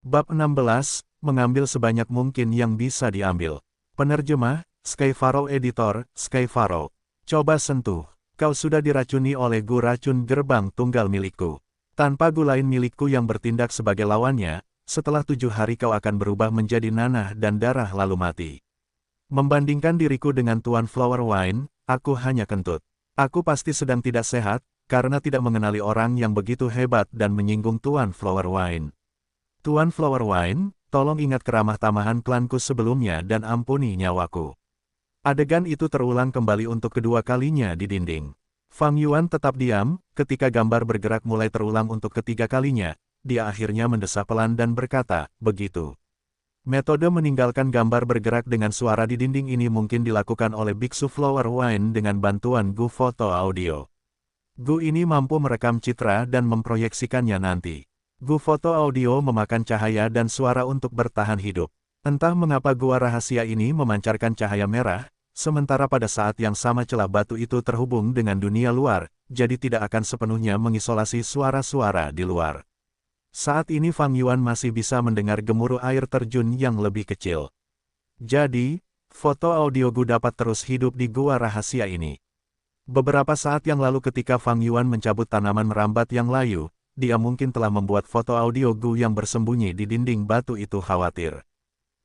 Bab 16, mengambil sebanyak mungkin yang bisa diambil. Penerjemah, Skyfaro Editor, Skyfaro. Coba sentuh. Kau sudah diracuni oleh Gu, racun gerbang tunggal milikku. Tanpa Gu lain milikku yang bertindak sebagai lawannya, setelah 7 hari kau akan berubah menjadi nanah dan darah lalu mati. Membandingkan diriku dengan Tuan Flower Wine, aku hanya kentut. Aku pasti sedang tidak sehat, karena tidak mengenali orang yang begitu hebat dan menyinggung Tuan Flower Wine. Tuan Flower Wine, tolong ingat keramah tamahan klanku sebelumnya dan ampuni nyawaku. Adegan itu terulang kembali untuk kedua kalinya di dinding. Fang Yuan tetap diam, ketika gambar bergerak mulai terulang untuk ketiga kalinya, dia akhirnya mendesah pelan dan berkata, begitu. Metode meninggalkan gambar bergerak dengan suara di dinding ini mungkin dilakukan oleh Biksu Flower Wine dengan bantuan Gu Foto Audio. Gu ini mampu merekam citra dan memproyeksikannya nanti. Gu Foto Audio memakan cahaya dan suara untuk bertahan hidup. Entah mengapa gua rahasia ini memancarkan cahaya merah, sementara pada saat yang sama celah batu itu terhubung dengan dunia luar, jadi tidak akan sepenuhnya mengisolasi suara-suara di luar. Saat ini Fang Yuan masih bisa mendengar gemuruh air terjun yang lebih kecil. Jadi, foto audio Gu dapat terus hidup di gua rahasia ini. Beberapa saat yang lalu ketika Fang Yuan mencabut tanaman merambat yang layu, dia mungkin telah membuat foto audio Gu yang bersembunyi di dinding batu itu khawatir.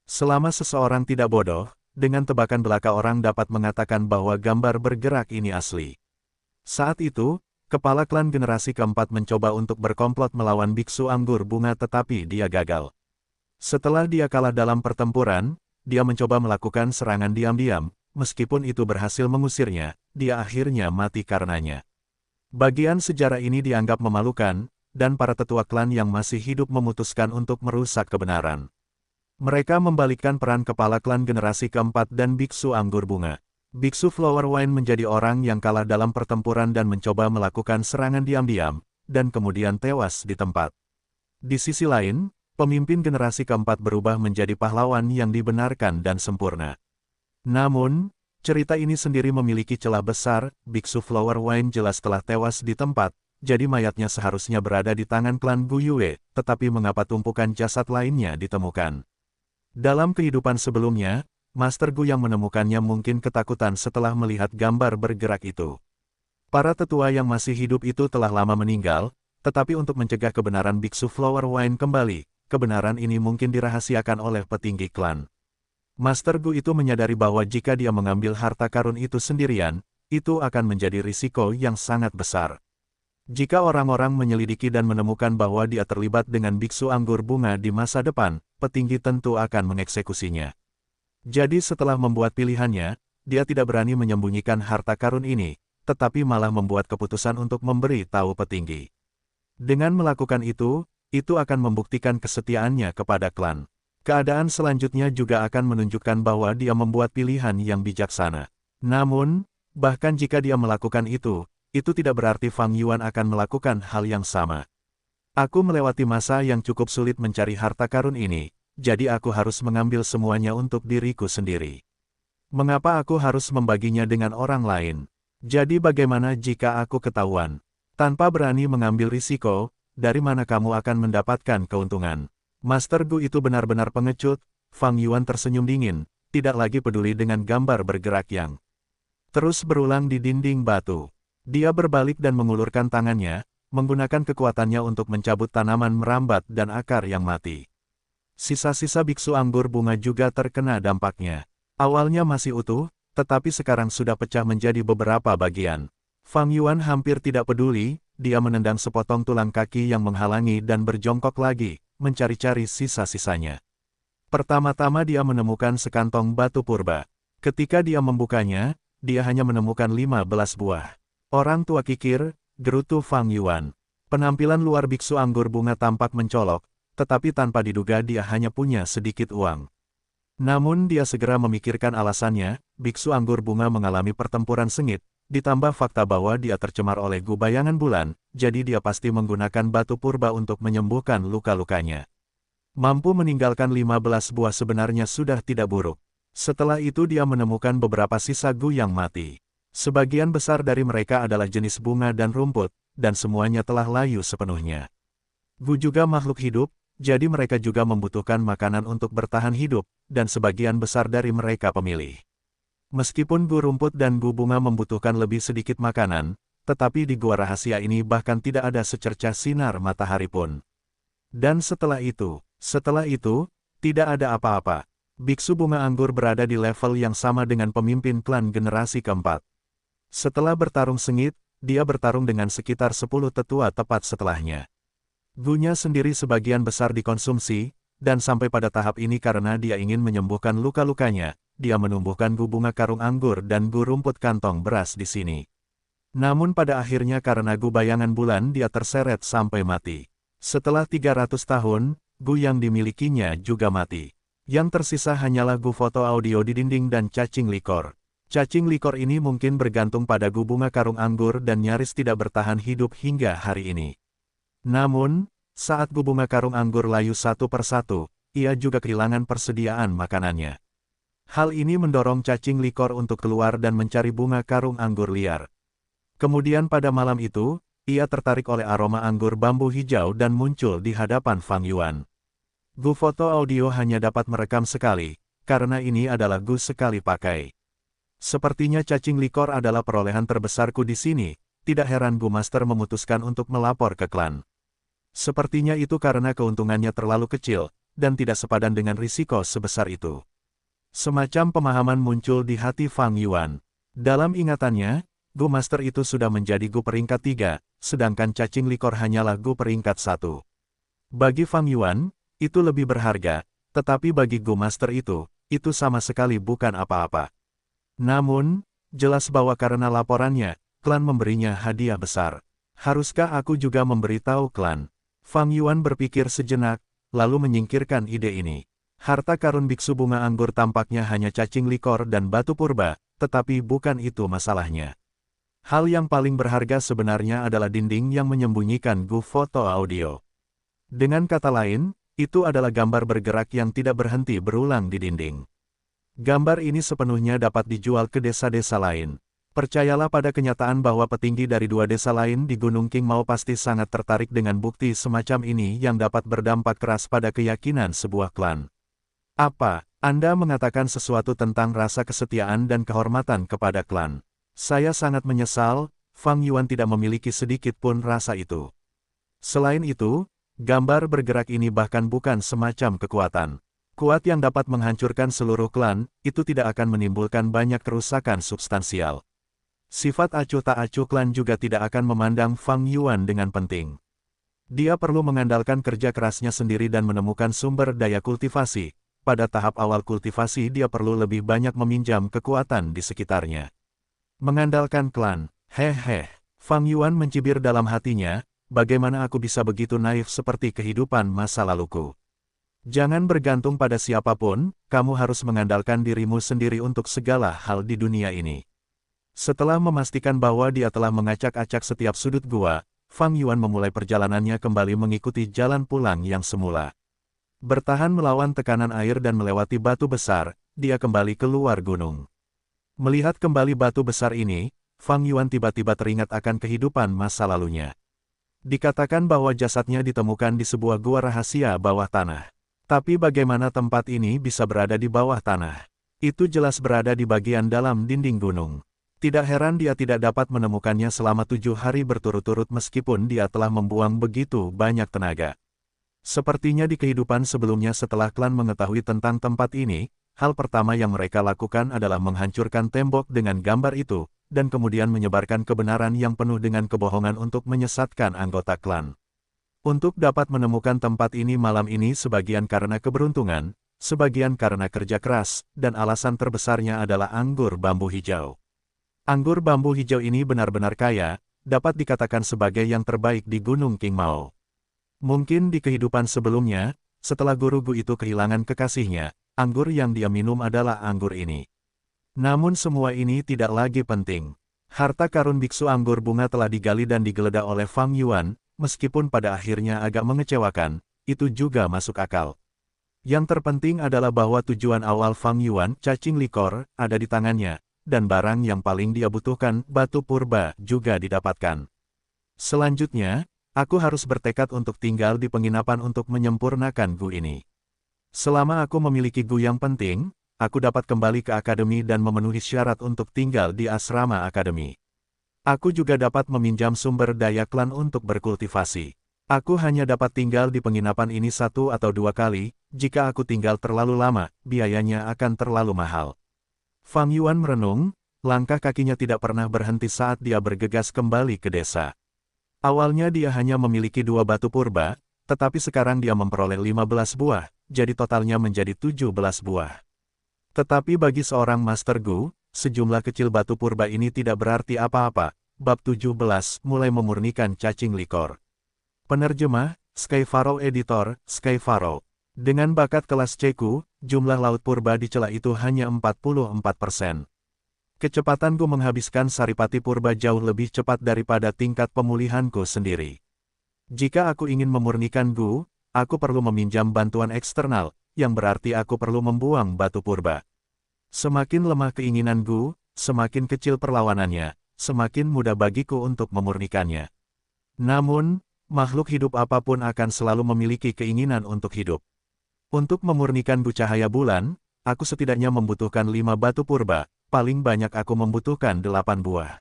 Selama seseorang tidak bodoh, dengan tebakan belaka orang dapat mengatakan bahwa gambar bergerak ini asli. Saat itu, kepala klan generasi keempat mencoba untuk berkomplot melawan Biksu Anggur Bunga tetapi dia gagal. Setelah dia kalah dalam pertempuran, dia mencoba melakukan serangan diam-diam, meskipun itu berhasil mengusirnya, dia akhirnya mati karenanya. Bagian sejarah ini dianggap memalukan, dan para tetua klan yang masih hidup memutuskan untuk merusak kebenaran. Mereka membalikkan peran kepala klan generasi keempat dan Biksu Anggur Bunga. Biksu Flower Wine menjadi orang yang kalah dalam pertempuran dan mencoba melakukan serangan diam-diam, dan kemudian tewas di tempat. Di sisi lain, pemimpin generasi keempat berubah menjadi pahlawan yang dibenarkan dan sempurna. Namun, cerita ini sendiri memiliki celah besar. Biksu Flower Wine jelas telah tewas di tempat, jadi mayatnya seharusnya berada di tangan klan Gu Yue, tetapi mengapa tumpukan jasad lainnya ditemukan? Dalam kehidupan sebelumnya, Master Gu yang menemukannya mungkin ketakutan setelah melihat gambar bergerak itu. Para tetua yang masih hidup itu telah lama meninggal, tetapi untuk mencegah kebenaran Biksu Flower Wine kembali, kebenaran ini mungkin dirahasiakan oleh petinggi klan. Master Gu itu menyadari bahwa jika dia mengambil harta karun itu sendirian, itu akan menjadi risiko yang sangat besar. Jika orang-orang menyelidiki dan menemukan bahwa dia terlibat dengan Biksu Anggur Bunga di masa depan, petinggi tentu akan mengeksekusinya. Jadi setelah membuat pilihannya, dia tidak berani menyembunyikan harta karun ini, tetapi malah membuat keputusan untuk memberi tahu petinggi. Dengan melakukan itu akan membuktikan kesetiaannya kepada klan. Keadaan selanjutnya juga akan menunjukkan bahwa dia membuat pilihan yang bijaksana. Namun, bahkan jika dia melakukan itu tidak berarti Fang Yuan akan melakukan hal yang sama. Aku melewati masa yang cukup sulit mencari harta karun ini, jadi aku harus mengambil semuanya untuk diriku sendiri. Mengapa aku harus membaginya dengan orang lain? Jadi bagaimana jika aku ketahuan? Tanpa berani mengambil risiko, dari mana kamu akan mendapatkan keuntungan? Master Gu itu benar-benar pengecut. Fang Yuan tersenyum dingin, tidak lagi peduli dengan gambar bergerak yang terus berulang di dinding batu. Dia berbalik dan mengulurkan tangannya, menggunakan kekuatannya untuk mencabut tanaman merambat dan akar yang mati. Sisa-sisa Biksu Anggur Bunga juga terkena dampaknya. Awalnya masih utuh, tetapi sekarang sudah pecah menjadi beberapa bagian. Fang Yuan hampir tidak peduli, dia menendang sepotong tulang kaki yang menghalangi dan berjongkok lagi, mencari-cari sisa-sisanya. Pertama-tama dia menemukan sekantong batu purba. Ketika dia membukanya, dia hanya menemukan 15 buah. Orang tua kikir, gerutu Fang Yuan. Penampilan luar Biksu Anggur Bunga tampak mencolok, tetapi tanpa diduga dia hanya punya sedikit uang. Namun dia segera memikirkan alasannya. Biksu Anggur Bunga mengalami pertempuran sengit, ditambah fakta bahwa dia tercemar oleh Gu Bayangan Bulan, jadi dia pasti menggunakan batu purba untuk menyembuhkan luka-lukanya. Mampu meninggalkan 15 buah sebenarnya sudah tidak buruk. Setelah itu dia menemukan beberapa sisa Gu yang mati. Sebagian besar dari mereka adalah jenis bunga dan rumput, dan semuanya telah layu sepenuhnya. Gu juga makhluk hidup, jadi mereka juga membutuhkan makanan untuk bertahan hidup, dan sebagian besar dari mereka pemilih. Meskipun gua rumput dan gua bunga membutuhkan lebih sedikit makanan, tetapi di gua rahasia ini bahkan tidak ada secercah sinar matahari pun. Dan setelah itu, tidak ada apa-apa. Biksu bunga anggur berada di level yang sama dengan pemimpin klan generasi keempat. Setelah bertarung sengit, dia bertarung dengan sekitar 10 tetua tepat setelahnya. Gunya sendiri sebagian besar dikonsumsi, dan sampai pada tahap ini karena dia ingin menyembuhkan luka-lukanya, dia menumbuhkan gu bunga karung anggur dan gu rumput kantong beras di sini. Namun pada akhirnya karena gu bayangan bulan dia terseret sampai mati. Setelah 300 tahun, gu yang dimilikinya juga mati. Yang tersisa hanyalah gu foto audio di dinding dan cacing likor. Cacing likor ini mungkin bergantung pada gu bunga karung anggur dan nyaris tidak bertahan hidup hingga hari ini. Namun, saat gu bunga karung anggur layu satu persatu, ia juga kehilangan persediaan makanannya. Hal ini mendorong cacing likor untuk keluar dan mencari bunga karung anggur liar. Kemudian pada malam itu, ia tertarik oleh aroma anggur bambu hijau dan muncul di hadapan Fang Yuan. Gu foto audio hanya dapat merekam sekali, karena ini adalah gu sekali pakai. Sepertinya cacing likor adalah perolehan terbesarku di sini, tidak heran Gu Master memutuskan untuk melapor ke klan. Sepertinya itu karena keuntungannya terlalu kecil, dan tidak sepadan dengan risiko sebesar itu. Semacam pemahaman muncul di hati Fang Yuan. Dalam ingatannya, Gu Master itu sudah menjadi Gu peringkat 3, sedangkan cacing likor hanyalah Gu peringkat 1. Bagi Fang Yuan, itu lebih berharga, tetapi bagi Gu Master itu sama sekali bukan apa-apa. Namun, jelas bahwa karena laporannya, klan memberinya hadiah besar. Haruskah aku juga memberitahu klan? Fang Yuan berpikir sejenak, lalu menyingkirkan ide ini. Harta karun biksu bunga anggur tampaknya hanya cacing likor dan batu purba, tetapi bukan itu masalahnya. Hal yang paling berharga sebenarnya adalah dinding yang menyembunyikan gu foto audio. Dengan kata lain, itu adalah gambar bergerak yang tidak berhenti berulang di dinding. Gambar ini sepenuhnya dapat dijual ke desa-desa lain. Percayalah pada kenyataan bahwa petinggi dari 2 desa lain di Gunung Qingmao pasti sangat tertarik dengan bukti semacam ini yang dapat berdampak keras pada keyakinan sebuah klan. Apa, Anda mengatakan sesuatu tentang rasa kesetiaan dan kehormatan kepada klan? Saya sangat menyesal, Fang Yuan tidak memiliki sedikit pun rasa itu. Selain itu, gambar bergerak ini bahkan bukan semacam kekuatan kuat yang dapat menghancurkan seluruh klan, itu tidak akan menimbulkan banyak kerusakan substansial. Sifat acuh tak acuh klan juga tidak akan memandang Fang Yuan dengan penting. Dia perlu mengandalkan kerja kerasnya sendiri dan menemukan sumber daya kultivasi. Pada tahap awal kultivasi dia perlu lebih banyak meminjam kekuatan di sekitarnya. Mengandalkan klan, hehe. Fang Yuan mencibir dalam hatinya, bagaimana aku bisa begitu naif seperti kehidupan masa laluku. Jangan bergantung pada siapapun, kamu harus mengandalkan dirimu sendiri untuk segala hal di dunia ini. Setelah memastikan bahwa dia telah mengacak-acak setiap sudut gua, Fang Yuan memulai perjalanannya kembali mengikuti jalan pulang yang semula. Bertahan melawan tekanan air dan melewati batu besar, dia kembali keluar gunung. Melihat kembali batu besar ini, Fang Yuan tiba-tiba teringat akan kehidupan masa lalunya. Dikatakan bahwa jasadnya ditemukan di sebuah gua rahasia bawah tanah. Tapi bagaimana tempat ini bisa berada di bawah tanah? Itu jelas berada di bagian dalam dinding gunung. Tidak heran dia tidak dapat menemukannya selama 7 hari berturut-turut meskipun dia telah membuang begitu banyak tenaga. Sepertinya di kehidupan sebelumnya setelah klan mengetahui tentang tempat ini, hal pertama yang mereka lakukan adalah menghancurkan tembok dengan gambar itu, dan kemudian menyebarkan kebenaran yang penuh dengan kebohongan untuk menyesatkan anggota klan. Untuk dapat menemukan tempat ini malam ini sebagian karena keberuntungan, sebagian karena kerja keras, dan alasan terbesarnya adalah anggur bambu hijau. Anggur bambu hijau ini benar-benar kaya, dapat dikatakan sebagai yang terbaik di Gunung Qingmao. Mungkin di kehidupan sebelumnya, setelah guru Gu itu kehilangan kekasihnya, anggur yang dia minum adalah anggur ini. Namun semua ini tidak lagi penting. Harta karun biksu anggur bunga telah digali dan digeledah oleh Fang Yuan, meskipun pada akhirnya agak mengecewakan, itu juga masuk akal. Yang terpenting adalah bahwa tujuan awal Fang Yuan, cacing likor, ada di tangannya, dan barang yang paling dia butuhkan, batu purba, juga didapatkan. Selanjutnya, Aku harus bertekad untuk tinggal di penginapan untuk menyempurnakan Gu ini. Selama aku memiliki Gu yang penting, aku dapat kembali ke akademi dan memenuhi syarat untuk tinggal di asrama akademi. Aku juga dapat meminjam sumber daya klan untuk berkultivasi. Aku hanya dapat tinggal di penginapan ini 1 atau 2 kali, jika aku tinggal terlalu lama, biayanya akan terlalu mahal. Fang Yuan merenung, langkah kakinya tidak pernah berhenti saat dia bergegas kembali ke desa. Awalnya dia hanya memiliki 2 batu purba, tetapi sekarang dia memperoleh 15 buah, jadi totalnya menjadi 17 buah. Tetapi bagi seorang Master Gu, sejumlah kecil batu purba ini tidak berarti apa-apa. Bab 17 mulai memurnikan cacing likor. Penerjemah, Sky Pharaoh Editor, Sky Pharaoh. Dengan bakat kelas C-ku, jumlah laut purba di celah itu hanya 44%. Kecepatanku menghabiskan saripati purba jauh lebih cepat daripada tingkat pemulihanku sendiri. Jika aku ingin memurnikan Gu, aku perlu meminjam bantuan eksternal, yang berarti aku perlu membuang batu purba. Semakin lemah keinginan Gu, semakin kecil perlawanannya, semakin mudah bagiku untuk memurnikannya. Namun, makhluk hidup apapun akan selalu memiliki keinginan untuk hidup. Untuk memurnikan Gu cahaya bulan, aku setidaknya membutuhkan 5 batu purba, paling banyak aku membutuhkan 8 buah.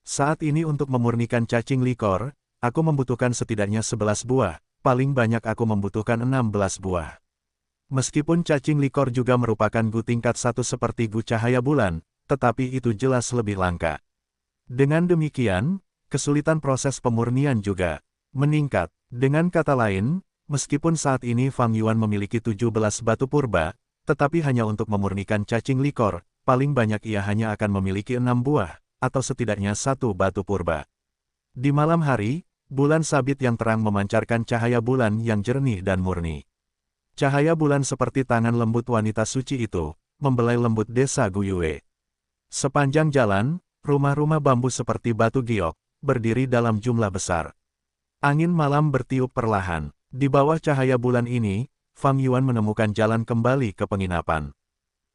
Saat ini untuk memurnikan cacing likor, aku membutuhkan setidaknya 11 buah, paling banyak aku membutuhkan 16 buah. Meskipun cacing likor juga merupakan Gu tingkat 1 seperti Gu cahaya bulan, tetapi itu jelas lebih langka. Dengan demikian, kesulitan proses pemurnian juga meningkat. Dengan kata lain, meskipun saat ini Fang Yuan memiliki 17 batu purba, tetapi hanya untuk memurnikan cacing likor, paling banyak ia hanya akan memiliki 6 buah, atau setidaknya 1 batu purba. Di malam hari, bulan sabit yang terang memancarkan cahaya bulan yang jernih dan murni. Cahaya bulan seperti tangan lembut wanita suci itu, membelai lembut desa Guyue. Sepanjang jalan, rumah-rumah bambu seperti batu giok, berdiri dalam jumlah besar. Angin malam bertiup perlahan. Di bawah cahaya bulan ini, Fang Yuan menemukan jalan kembali ke penginapan.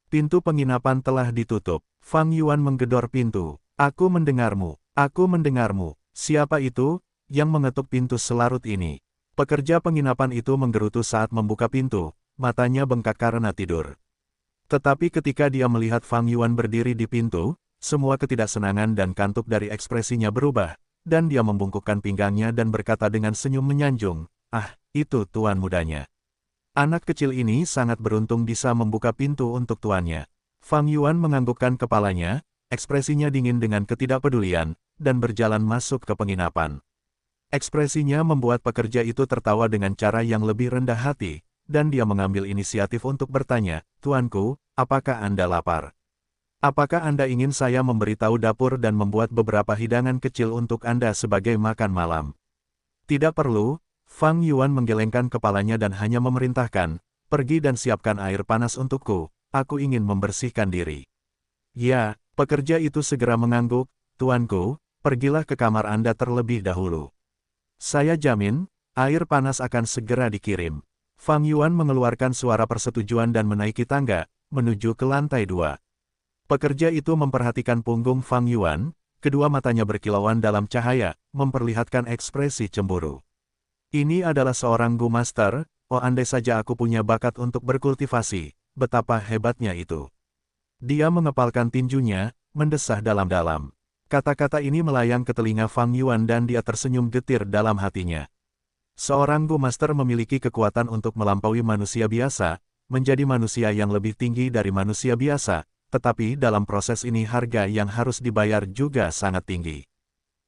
Pintu penginapan telah ditutup. Fang Yuan menggedor pintu. Aku mendengarmu. Aku mendengarmu. Siapa itu, yang mengetuk pintu selarut ini? Pekerja penginapan itu menggerutu saat membuka pintu, matanya bengkak karena tidur. Tetapi ketika dia melihat Fang Yuan berdiri di pintu, semua ketidaksenangan dan kantuk dari ekspresinya berubah, dan dia membungkukkan pinggangnya dan berkata dengan senyum menyanjung, "Ah, itu tuan mudanya." Anak kecil ini sangat beruntung bisa membuka pintu untuk tuannya. Fang Yuan menganggukkan kepalanya, ekspresinya dingin dengan ketidakpedulian, dan berjalan masuk ke penginapan. Ekspresinya membuat pekerja itu tertawa dengan cara yang lebih rendah hati, dan dia mengambil inisiatif untuk bertanya, "Tuanku, apakah Anda lapar? Apakah Anda ingin saya memberitahu dapur dan membuat beberapa hidangan kecil untuk Anda sebagai makan malam?" "Tidak perlu." Fang Yuan menggelengkan kepalanya dan hanya memerintahkan, "Pergi dan siapkan air panas untukku, aku ingin membersihkan diri." "Ya." Pekerja itu segera mengangguk, "Tuanku, pergilah ke kamar Anda terlebih dahulu. Saya jamin, air panas akan segera dikirim." Fang Yuan mengeluarkan suara persetujuan dan menaiki tangga, menuju ke lantai 2. Pekerja itu memperhatikan punggung Fang Yuan, kedua matanya berkilauan dalam cahaya, memperlihatkan ekspresi cemburu. "Ini adalah seorang Gu Master, oh andai saja aku punya bakat untuk berkultivasi, betapa hebatnya itu." Dia mengepalkan tinjunya, mendesah dalam-dalam. Kata-kata ini melayang ke telinga Fang Yuan dan dia tersenyum getir dalam hatinya. Seorang Gu Master memiliki kekuatan untuk melampaui manusia biasa, menjadi manusia yang lebih tinggi dari manusia biasa, tetapi dalam proses ini harga yang harus dibayar juga sangat tinggi.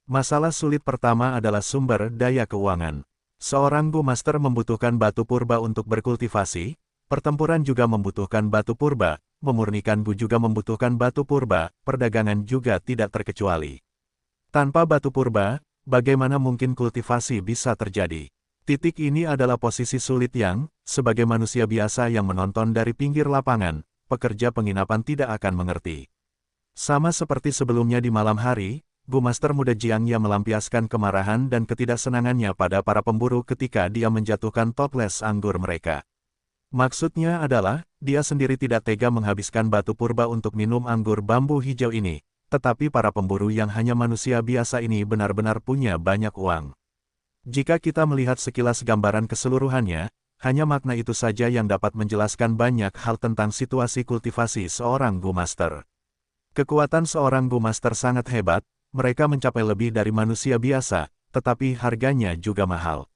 Masalah sulit pertama adalah sumber daya keuangan. Seorang Gu Master membutuhkan batu purba untuk berkultivasi, pertempuran juga membutuhkan batu purba, memurnikan Gu juga membutuhkan batu purba, perdagangan juga tidak terkecuali. Tanpa batu purba, bagaimana mungkin kultivasi bisa terjadi? Titik ini adalah posisi sulit yang, sebagai manusia biasa yang menonton dari pinggir lapangan, pekerja penginapan tidak akan mengerti. Sama seperti sebelumnya di malam hari, Gu Master muda Jiang Ye melampiaskan kemarahan dan ketidaksenangannya pada para pemburu ketika dia menjatuhkan toples anggur mereka. Maksudnya adalah, dia sendiri tidak tega menghabiskan batu purba untuk minum anggur bambu hijau ini, tetapi para pemburu yang hanya manusia biasa ini benar-benar punya banyak uang. Jika kita melihat sekilas gambaran keseluruhannya, hanya makna itu saja yang dapat menjelaskan banyak hal tentang situasi kultivasi seorang Gu Master. Kekuatan seorang Gu Master sangat hebat, mereka mencapai lebih dari manusia biasa, tetapi harganya juga mahal.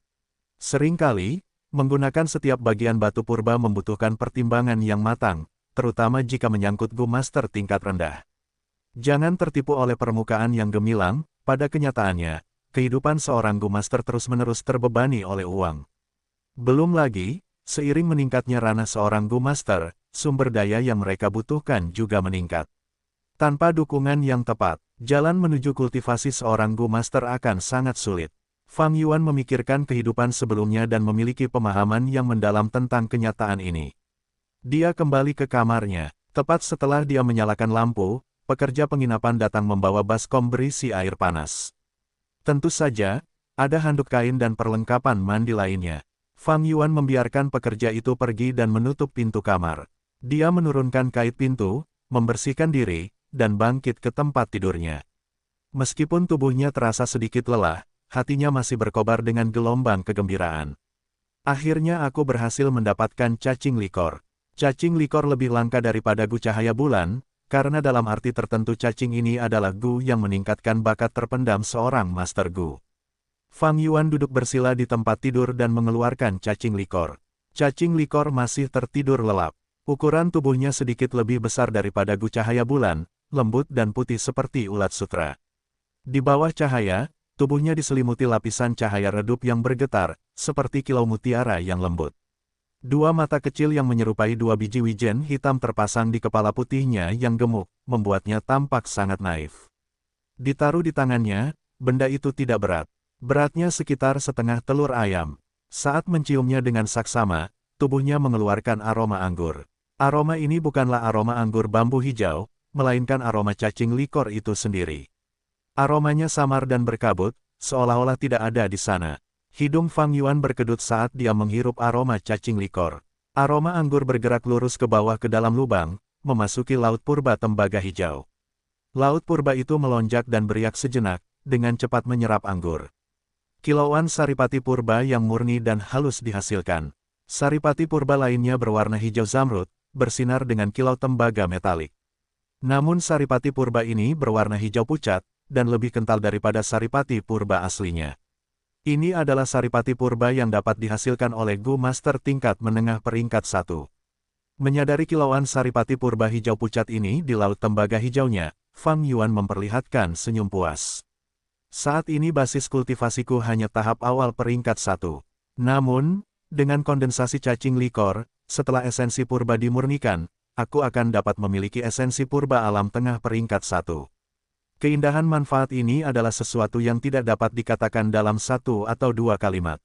Seringkali, menggunakan setiap bagian batu purba membutuhkan pertimbangan yang matang, terutama jika menyangkut Gu Master tingkat rendah. Jangan tertipu oleh permukaan yang gemilang, pada kenyataannya, kehidupan seorang Gu Master terus-menerus terbebani oleh uang. Belum lagi, seiring meningkatnya ranah seorang Gu Master, sumber daya yang mereka butuhkan juga meningkat. Tanpa dukungan yang tepat, jalan menuju kultivasi seorang Gu Master akan sangat sulit. Fang Yuan memikirkan kehidupan sebelumnya dan memiliki pemahaman yang mendalam tentang kenyataan ini. Dia kembali ke kamarnya. Tepat setelah dia menyalakan lampu, pekerja penginapan datang membawa baskom berisi air panas. Tentu saja, ada handuk kain dan perlengkapan mandi lainnya. Fang Yuan membiarkan pekerja itu pergi dan menutup pintu kamar. Dia menurunkan kait pintu, membersihkan diri, dan bangkit ke tempat tidurnya. Meskipun tubuhnya terasa sedikit lelah, hatinya masih berkobar dengan gelombang kegembiraan. Akhirnya aku berhasil mendapatkan cacing likor. Cacing likor lebih langka daripada Gu cahaya bulan, karena dalam arti tertentu cacing ini adalah Gu yang meningkatkan bakat terpendam seorang Master Gu. Fang Yuan duduk bersila di tempat tidur dan mengeluarkan cacing likor. Cacing likor masih tertidur lelap. Ukuran tubuhnya sedikit lebih besar daripada Gu cahaya bulan, lembut dan putih seperti ulat sutra. Di bawah cahaya, tubuhnya diselimuti lapisan cahaya redup yang bergetar, seperti kilau mutiara yang lembut. Dua mata kecil yang menyerupai dua biji wijen hitam terpasang di kepala putihnya yang gemuk, membuatnya tampak sangat naif. Ditaruh di tangannya, benda itu tidak berat. Beratnya sekitar setengah telur ayam. Saat menciumnya dengan saksama, tubuhnya mengeluarkan aroma anggur. Aroma ini bukanlah aroma anggur bambu hijau, melainkan aroma cacing likor itu sendiri. Aromanya samar dan berkabut, seolah-olah tidak ada di sana. Hidung Fang Yuan berkedut saat dia menghirup aroma cacing likor. Aroma anggur bergerak lurus ke bawah ke dalam lubang, memasuki laut purba tembaga hijau. Laut purba itu melonjak dan beriak sejenak, dengan cepat menyerap anggur. Kilauan saripati purba yang murni dan halus dihasilkan. Saripati purba lainnya berwarna hijau zamrud, bersinar dengan kilau tembaga metalik. Namun saripati purba ini berwarna hijau pucat, dan lebih kental daripada saripati purba aslinya. Ini adalah saripati purba yang dapat dihasilkan oleh Gu Master tingkat menengah peringkat 1. Menyadari kilauan saripati purba hijau pucat ini di laut tembaga hijaunya, Fang Yuan memperlihatkan senyum puas. Saat ini basis kultivasiku hanya tahap awal peringkat 1. Namun, dengan kondensasi cacing likor, setelah esensi purba dimurnikan, aku akan dapat memiliki esensi purba alam tengah peringkat 1. Keindahan manfaat ini adalah sesuatu yang tidak dapat dikatakan dalam satu atau dua kalimat.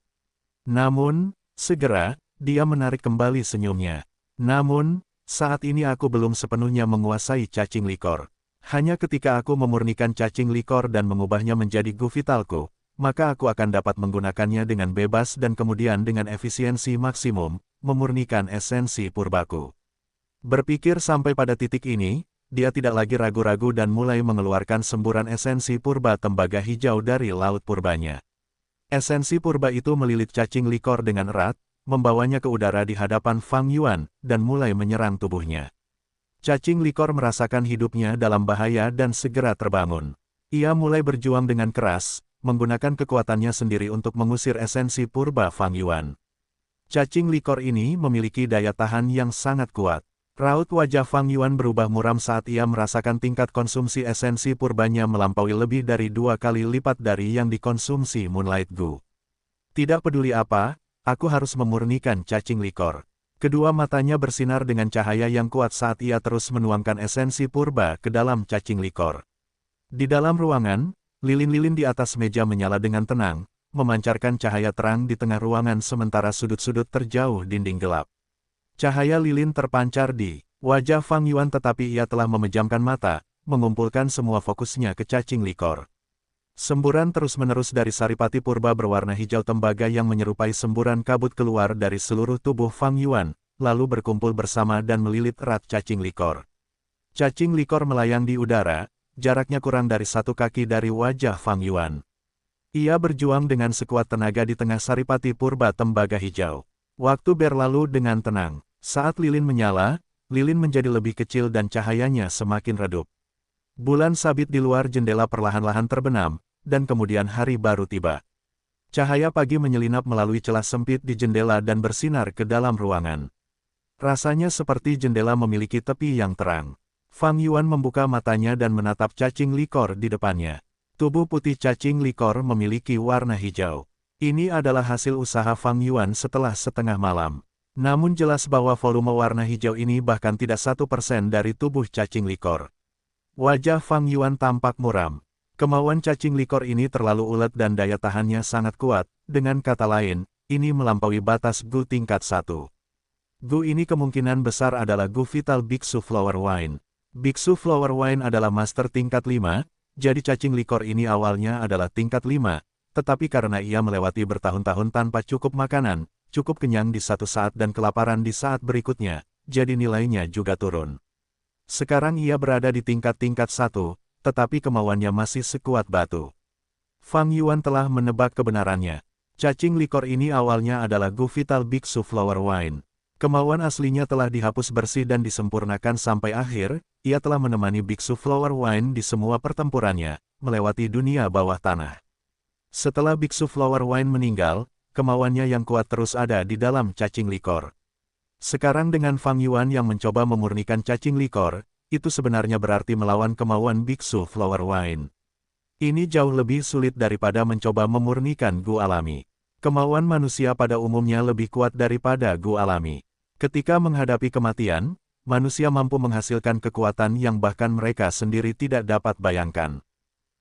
Namun, segera, dia menarik kembali senyumnya. Namun, saat ini aku belum sepenuhnya menguasai cacing likor. Hanya ketika aku memurnikan cacing likor dan mengubahnya menjadi Gu vitalku, maka aku akan dapat menggunakannya dengan bebas dan kemudian dengan efisiensi maksimum, memurnikan esensi purbaku. Berpikir sampai pada titik ini, dia tidak lagi ragu-ragu dan mulai mengeluarkan semburan esensi purba tembaga hijau dari laut purbanya. Esensi purba itu melilit cacing likor dengan erat, membawanya ke udara di hadapan Fang Yuan, dan mulai menyerang tubuhnya. Cacing likor merasakan hidupnya dalam bahaya dan segera terbangun. Ia mulai berjuang dengan keras, menggunakan kekuatannya sendiri untuk mengusir esensi purba Fang Yuan. Cacing likor ini memiliki daya tahan yang sangat kuat. Raut wajah Fang Yuan berubah muram saat ia merasakan tingkat konsumsi esensi purbanya melampaui lebih dari 2 kali lipat dari yang dikonsumsi Moonlight Gu. Tidak peduli apa, aku harus memurnikan cacing likor. Kedua matanya bersinar dengan cahaya yang kuat saat ia terus menuangkan esensi purba ke dalam cacing likor. Di dalam ruangan, lilin-lilin di atas meja menyala dengan tenang, memancarkan cahaya terang di tengah ruangan sementara sudut-sudut terjauh dinding gelap. Cahaya lilin terpancar di wajah Fang Yuan tetapi ia telah memejamkan mata, mengumpulkan semua fokusnya ke cacing likor. Semburan terus-menerus dari saripati purba berwarna hijau tembaga yang menyerupai semburan kabut keluar dari seluruh tubuh Fang Yuan, lalu berkumpul bersama dan melilit erat cacing likor. Cacing likor melayang di udara, jaraknya kurang dari 1 kaki dari wajah Fang Yuan. Ia berjuang dengan sekuat tenaga di tengah saripati purba tembaga hijau. Waktu berlalu dengan tenang. Saat lilin menyala, lilin menjadi lebih kecil dan cahayanya semakin redup. Bulan sabit di luar jendela perlahan-lahan terbenam, dan kemudian hari baru tiba. Cahaya pagi menyelinap melalui celah sempit di jendela dan bersinar ke dalam ruangan. Rasanya seperti jendela memiliki tepi yang terang. Fang Yuan membuka matanya dan menatap cacing likor di depannya. Tubuh putih cacing likor memiliki warna hijau. Ini adalah hasil usaha Fang Yuan setelah setengah malam. Namun jelas bahwa volume warna hijau ini bahkan tidak 1% dari tubuh cacing likor. Wajah Fang Yuan tampak muram. Kemauan cacing likor ini terlalu ulet dan daya tahannya sangat kuat. Dengan kata lain, ini melampaui batas Gu tingkat 1. Gu ini kemungkinan besar adalah Gu Vital Biksu Flower Wine. Biksu Flower Wine adalah master tingkat 5, jadi cacing likor ini awalnya adalah tingkat 5, tetapi karena ia melewati bertahun-tahun tanpa cukup makanan, cukup kenyang di satu saat dan kelaparan di saat berikutnya, jadi nilainya juga turun. Sekarang ia berada di tingkat-tingkat 1, tetapi kemauannya masih sekuat batu. Fang Yuan telah menebak kebenarannya. Cacing likor ini awalnya adalah Gu Vital Biksu Flower Wine. Kemauan aslinya telah dihapus bersih dan disempurnakan sampai akhir, ia telah menemani Biksu Flower Wine di semua pertempurannya, melewati dunia bawah tanah. Setelah Biksu Flower Wine meninggal, kemauannya yang kuat terus ada di dalam cacing likor. Sekarang dengan Fang Yuan yang mencoba memurnikan cacing likor, itu sebenarnya berarti melawan kemauan Biksu Flower Wine. Ini jauh lebih sulit daripada mencoba memurnikan Gu alami. Kemauan manusia pada umumnya lebih kuat daripada Gu alami. Ketika menghadapi kematian, manusia mampu menghasilkan kekuatan yang bahkan mereka sendiri tidak dapat bayangkan.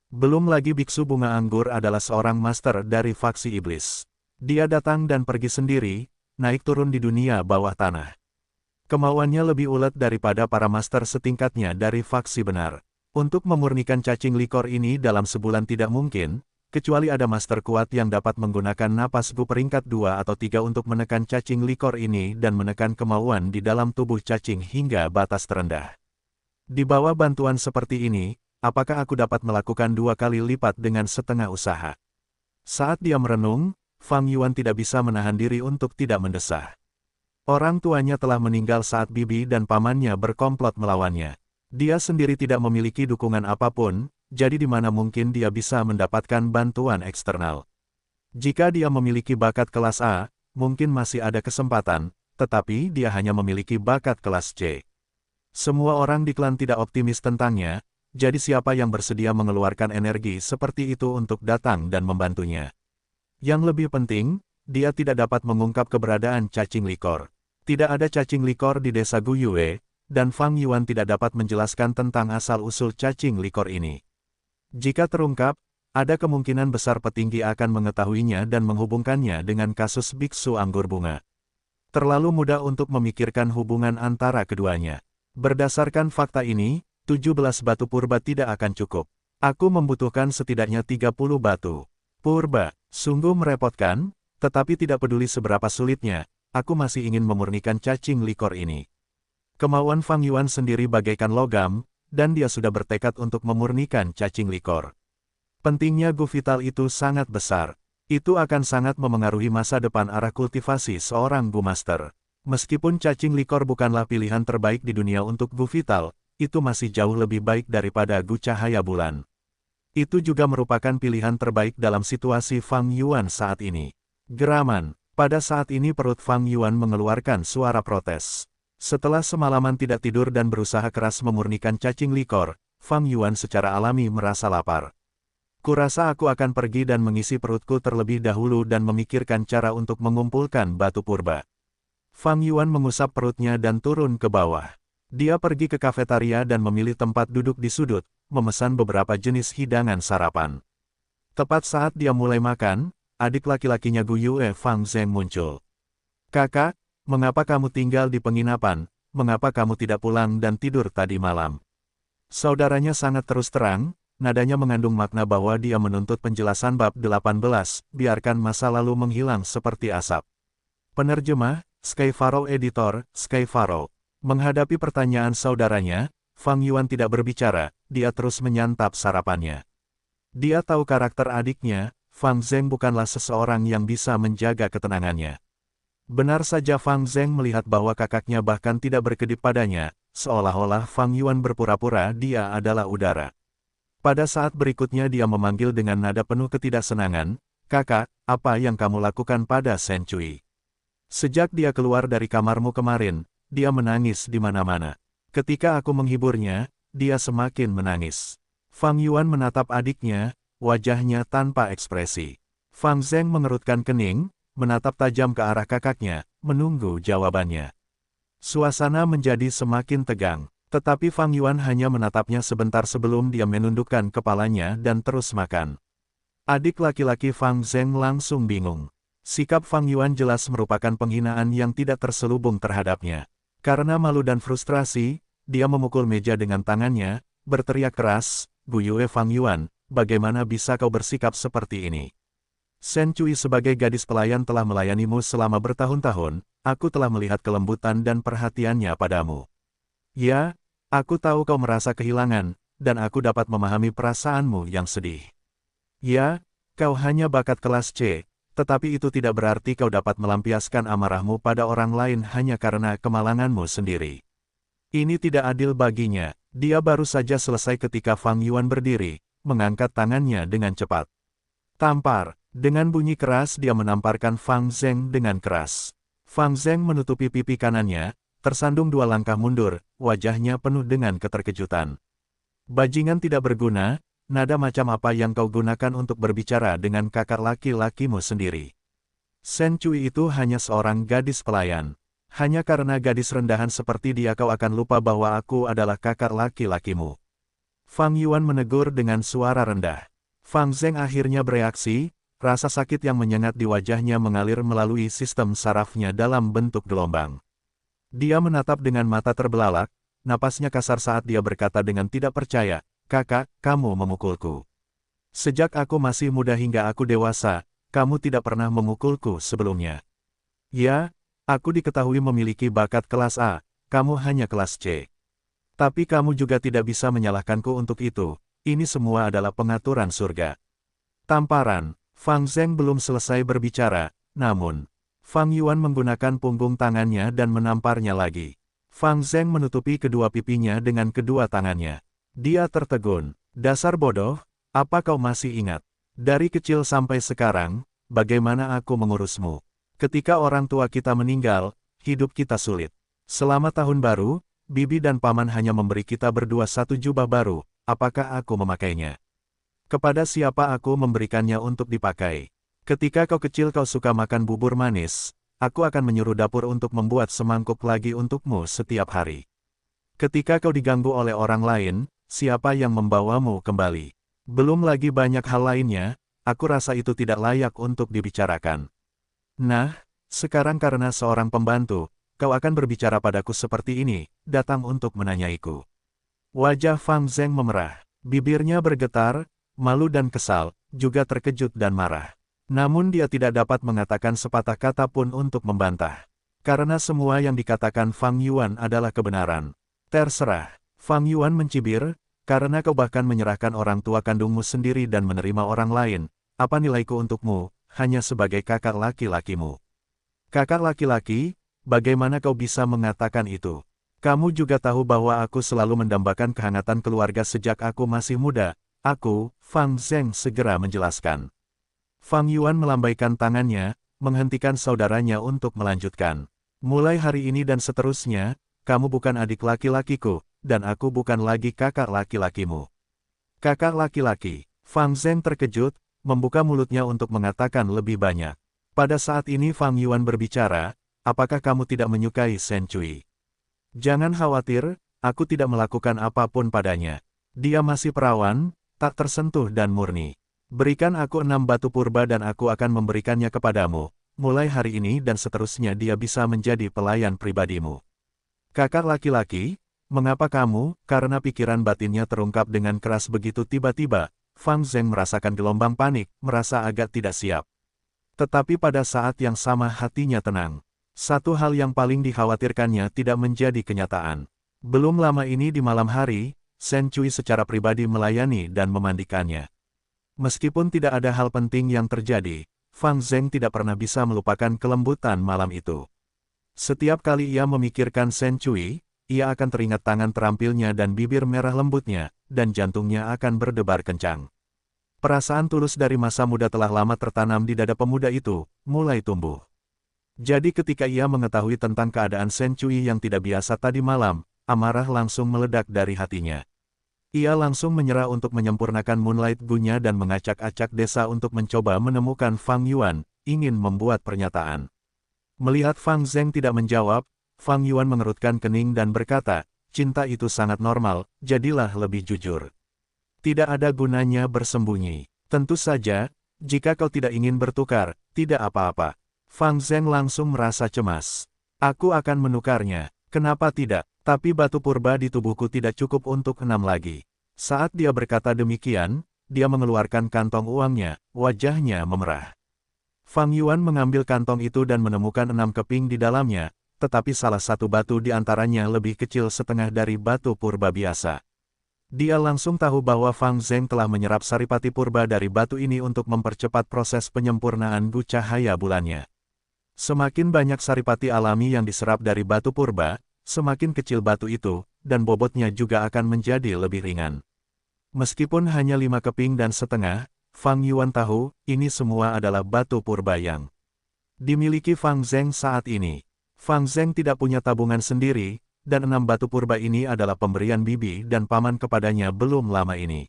Belum lagi Biksu Bunga Anggur adalah seorang master dari faksi iblis. Dia datang dan pergi sendiri, naik turun di dunia bawah tanah. Kemauannya lebih ulet daripada para master setingkatnya dari faksi benar. Untuk memurnikan cacing likor ini dalam sebulan tidak mungkin, kecuali ada master kuat yang dapat menggunakan napas Gu peringkat 2 atau 3 untuk menekan cacing likor ini dan menekan kemauan di dalam tubuh cacing hingga batas terendah. Di bawah bantuan seperti ini, apakah aku dapat melakukan 2 kali lipat dengan setengah usaha? Saat dia merenung, Fang Yuan tidak bisa menahan diri untuk tidak mendesah. Orang tuanya telah meninggal saat bibi dan pamannya berkomplot melawannya. Dia sendiri tidak memiliki dukungan apapun, jadi di mana mungkin dia bisa mendapatkan bantuan eksternal. Jika dia memiliki bakat kelas A, mungkin masih ada kesempatan, tetapi dia hanya memiliki bakat kelas C. Semua orang di klan tidak optimis tentangnya, jadi siapa yang bersedia mengeluarkan energi seperti itu untuk datang dan membantunya. Yang lebih penting, dia tidak dapat mengungkap keberadaan cacing likor. Tidak ada cacing likor di desa Guyue, dan Fang Yuan tidak dapat menjelaskan tentang asal-usul cacing likor ini. Jika terungkap, ada kemungkinan besar petinggi akan mengetahuinya dan menghubungkannya dengan kasus Biksu Anggur Bunga. Terlalu mudah untuk memikirkan hubungan antara keduanya. Berdasarkan fakta ini, 17 batu purba tidak akan cukup. Aku membutuhkan setidaknya 30 batu purba. Sungguh merepotkan, tetapi tidak peduli seberapa sulitnya, aku masih ingin memurnikan cacing likor ini. Kemauan Fang Yuan sendiri bagaikan logam, dan dia sudah bertekad untuk memurnikan cacing likor. Pentingnya Gu Vital itu sangat besar. Itu akan sangat memengaruhi masa depan arah kultivasi seorang Gu Master. Meskipun cacing likor bukanlah pilihan terbaik di dunia untuk Gu Vital, itu masih jauh lebih baik daripada Gu Cahaya Bulan. Itu juga merupakan pilihan terbaik dalam situasi Fang Yuan saat ini. Geraman. Pada saat ini perut Fang Yuan mengeluarkan suara protes. Setelah semalaman tidak tidur dan berusaha keras memurnikan cacing likor, Fang Yuan secara alami merasa lapar. Kurasa aku akan pergi dan mengisi perutku terlebih dahulu dan memikirkan cara untuk mengumpulkan batu purba. Fang Yuan mengusap perutnya dan turun ke bawah. Dia pergi ke kafetaria dan memilih tempat duduk di sudut, memesan beberapa jenis hidangan sarapan. Tepat saat dia mulai makan, adik laki-lakinya Gu Yue Fang Zheng muncul. "Kakak, mengapa kamu tinggal di penginapan? Mengapa kamu tidak pulang dan tidur tadi malam?" Saudaranya sangat terus terang, nadanya mengandung makna bahwa dia menuntut penjelasan bab 18, biarkan masa lalu menghilang seperti asap. Penerjemah, Skyfaro Editor, Skyfaro. Menghadapi pertanyaan saudaranya, Fang Yuan tidak berbicara, dia terus menyantap sarapannya. Dia tahu karakter adiknya, Fang Zheng bukanlah seseorang yang bisa menjaga ketenangannya. Benar saja Fang Zheng melihat bahwa kakaknya bahkan tidak berkedip padanya, seolah-olah Fang Yuan berpura-pura dia adalah udara. Pada saat berikutnya dia memanggil dengan nada penuh ketidaksenangan, "Kakak, apa yang kamu lakukan pada Shen Cui? Sejak dia keluar dari kamarmu kemarin, dia menangis di mana-mana. Ketika aku menghiburnya, dia semakin menangis." Fang Yuan menatap adiknya, wajahnya tanpa ekspresi. Fang Zheng mengerutkan kening, menatap tajam ke arah kakaknya, menunggu jawabannya. Suasana menjadi semakin tegang, tetapi Fang Yuan hanya menatapnya sebentar sebelum dia menundukkan kepalanya dan terus makan. Adik laki-laki Fang Zheng langsung bingung. Sikap Fang Yuan jelas merupakan penghinaan yang tidak terselubung terhadapnya. Karena malu dan frustrasi, dia memukul meja dengan tangannya, berteriak keras, "Guyue Fang Yuan, bagaimana bisa kau bersikap seperti ini? Shen Cui sebagai gadis pelayan telah melayanimu selama bertahun-tahun, aku telah melihat kelembutan dan perhatiannya padamu. Ya, aku tahu kau merasa kehilangan, dan aku dapat memahami perasaanmu yang sedih. Ya, kau hanya bakat kelas C, tetapi itu tidak berarti kau dapat melampiaskan amarahmu pada orang lain hanya karena kemalanganmu sendiri. Ini tidak adil baginya." Dia baru saja selesai ketika Fang Yuan berdiri, mengangkat tangannya dengan cepat. Tampar. Dengan bunyi keras dia menamparkan Fang Zheng dengan keras. Fang Zheng menutupi pipi kanannya, tersandung 2 langkah mundur, wajahnya penuh dengan keterkejutan. "Bajingan tidak berguna, nada macam apa yang kau gunakan untuk berbicara dengan kakak laki-lakimu sendiri? Shen Cui itu hanya seorang gadis pelayan. Hanya karena gadis rendahan seperti dia kau akan lupa bahwa aku adalah kakak laki-lakimu." Fang Yuan menegur dengan suara rendah. Fang Zheng akhirnya bereaksi. Rasa sakit yang menyengat di wajahnya mengalir melalui sistem sarafnya dalam bentuk gelombang. Dia menatap dengan mata terbelalak, napasnya kasar saat dia berkata dengan tidak percaya, "Kakak, kamu memukulku. Sejak aku masih muda hingga aku dewasa, kamu tidak pernah memukulku sebelumnya. Ya, aku diketahui memiliki bakat kelas A, kamu hanya kelas C. Tapi kamu juga tidak bisa menyalahkanku untuk itu, ini semua adalah pengaturan surga." Tamparan. Fang Zheng belum selesai berbicara, namun Fang Yuan menggunakan punggung tangannya dan menamparnya lagi. Fang Zheng menutupi kedua pipinya dengan kedua tangannya. Dia tertegun. "Dasar bodoh, apa kau masih ingat? Dari kecil sampai sekarang, bagaimana aku mengurusmu? Ketika orang tua kita meninggal, hidup kita sulit. Selama tahun baru, bibi dan paman hanya memberi kita berdua satu jubah baru, apakah aku memakainya? Kepada siapa aku memberikannya untuk dipakai? Ketika kau kecil kau suka makan bubur manis, aku akan menyuruh dapur untuk membuat semangkuk lagi untukmu setiap hari. Ketika kau diganggu oleh orang lain, siapa yang membawamu kembali? Belum lagi banyak hal lainnya, aku rasa itu tidak layak untuk dibicarakan. Nah, sekarang karena seorang pembantu, kau akan berbicara padaku seperti ini, datang untuk menanyaiku." Wajah Fang Zheng memerah, bibirnya bergetar, malu dan kesal, juga terkejut dan marah. Namun dia tidak dapat mengatakan sepatah kata pun untuk membantah. Karena semua yang dikatakan Fang Yuan adalah kebenaran. "Terserah." Fang Yuan mencibir, "Karena kau bahkan menyerahkan orang tua kandungmu sendiri dan menerima orang lain, apa nilaiku untukmu, hanya sebagai kakak laki-lakimu? Kakak laki-laki, bagaimana kau bisa mengatakan itu? Kamu juga tahu bahwa aku selalu mendambakan kehangatan keluarga sejak aku masih muda." "Aku," Fang Zheng segera menjelaskan. Fang Yuan melambaikan tangannya, menghentikan saudaranya untuk melanjutkan. "Mulai hari ini dan seterusnya, kamu bukan adik laki-lakiku, dan aku bukan lagi kakak laki-lakimu." "Kakak laki-laki." Fang Zheng terkejut, membuka mulutnya untuk mengatakan lebih banyak. Pada saat ini Fang Yuan berbicara, "Apakah kamu tidak menyukai Shen Cui? Jangan khawatir, aku tidak melakukan apapun padanya. Dia masih perawan, tak tersentuh dan murni. Berikan aku 6 batu purba dan aku akan memberikannya kepadamu. Mulai hari ini dan seterusnya dia bisa menjadi pelayan pribadimu." "Kakak laki-laki, mengapa kamu?" Karena pikiran batinnya terungkap dengan keras begitu tiba-tiba, Fang Zheng merasakan gelombang panik, merasa agak tidak siap. Tetapi pada saat yang sama hatinya tenang. Satu hal yang paling dikhawatirkannya tidak menjadi kenyataan. Belum lama ini di malam hari, Shen Cui secara pribadi melayani dan memandikannya. Meskipun tidak ada hal penting yang terjadi, Fang Zheng tidak pernah bisa melupakan kelembutan malam itu. Setiap kali ia memikirkan Shen Cui, ia akan teringat tangan terampilnya dan bibir merah lembutnya, dan jantungnya akan berdebar kencang. Perasaan tulus dari masa muda telah lama tertanam di dada pemuda itu, mulai tumbuh. Jadi ketika ia mengetahui tentang keadaan Shen Cui yang tidak biasa tadi malam, amarah langsung meledak dari hatinya. Ia langsung menyerah untuk menyempurnakan Moonlight Gu-nya dan mengacak-acak desa untuk mencoba menemukan Fang Yuan, ingin membuat pernyataan. Melihat Fang Zheng tidak menjawab, Fang Yuan mengerutkan kening dan berkata, cinta itu sangat normal, jadilah lebih jujur. Tidak ada gunanya bersembunyi. Tentu saja, jika kau tidak ingin bertukar, tidak apa-apa. Fang Zheng langsung merasa cemas. Aku akan menukarnya, kenapa tidak? Tapi batu purba di tubuhku tidak cukup untuk 6 lagi. Saat dia berkata demikian, dia mengeluarkan kantong uangnya, wajahnya memerah. Fang Yuan mengambil kantong itu dan menemukan 6 keping di dalamnya, tetapi salah satu batu di antaranya lebih kecil setengah dari batu purba biasa. Dia langsung tahu bahwa Fang Zheng telah menyerap saripati purba dari batu ini untuk mempercepat proses penyempurnaan Gu cahaya bulannya. Semakin banyak saripati alami yang diserap dari batu purba, semakin kecil batu itu, dan bobotnya juga akan menjadi lebih ringan. Meskipun hanya 5 keping dan setengah, Fang Yuan tahu, ini semua adalah batu purba yang dimiliki Fang Zheng saat ini. Fang Zheng tidak punya tabungan sendiri, dan 6 batu purba ini adalah pemberian bibi dan paman kepadanya belum lama ini.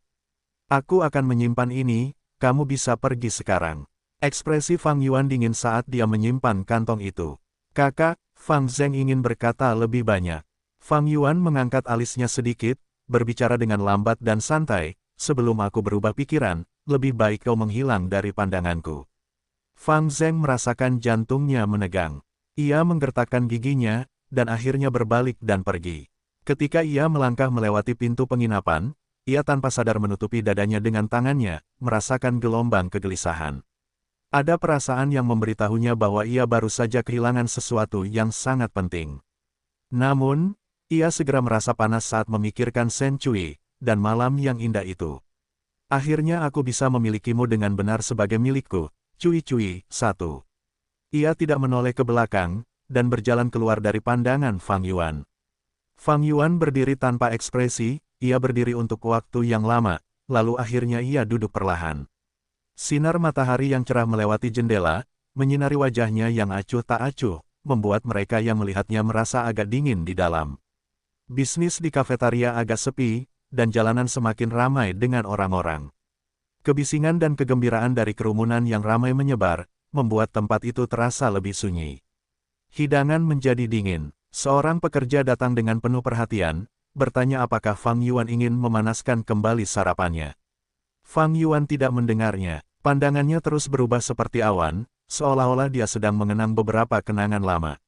Aku akan menyimpan ini, kamu bisa pergi sekarang. Ekspresi Fang Yuan dingin saat dia menyimpan kantong itu. Kakak, Fang Zheng ingin berkata lebih banyak. Fang Yuan mengangkat alisnya sedikit, berbicara dengan lambat dan santai, sebelum aku berubah pikiran, lebih baik kau menghilang dari pandanganku. Fang Zheng merasakan jantungnya menegang. Ia menggertakkan giginya, dan akhirnya berbalik dan pergi. Ketika ia melangkah melewati pintu penginapan, ia tanpa sadar menutupi dadanya dengan tangannya, merasakan gelombang kegelisahan. Ada perasaan yang memberitahunya bahwa ia baru saja kehilangan sesuatu yang sangat penting. Namun, ia segera merasa panas saat memikirkan Shen Cui, dan malam yang indah itu. Akhirnya aku bisa memilikimu dengan benar sebagai milikku, Cui-Cui, 1. Ia tidak menoleh ke belakang, dan berjalan keluar dari pandangan Fang Yuan. Fang Yuan berdiri tanpa ekspresi, ia berdiri untuk waktu yang lama, lalu akhirnya ia duduk perlahan. Sinar matahari yang cerah melewati jendela, menyinari wajahnya yang acuh tak acuh, membuat mereka yang melihatnya merasa agak dingin di dalam. Bisnis di kafetaria agak sepi, dan jalanan semakin ramai dengan orang-orang. Kebisingan dan kegembiraan dari kerumunan yang ramai menyebar, membuat tempat itu terasa lebih sunyi. Hidangan menjadi dingin. Seorang pekerja datang dengan penuh perhatian, bertanya apakah Fang Yuan ingin memanaskan kembali sarapannya. Fang Yuan tidak mendengarnya. Pandangannya terus berubah seperti awan, seolah-olah dia sedang mengenang beberapa kenangan lama.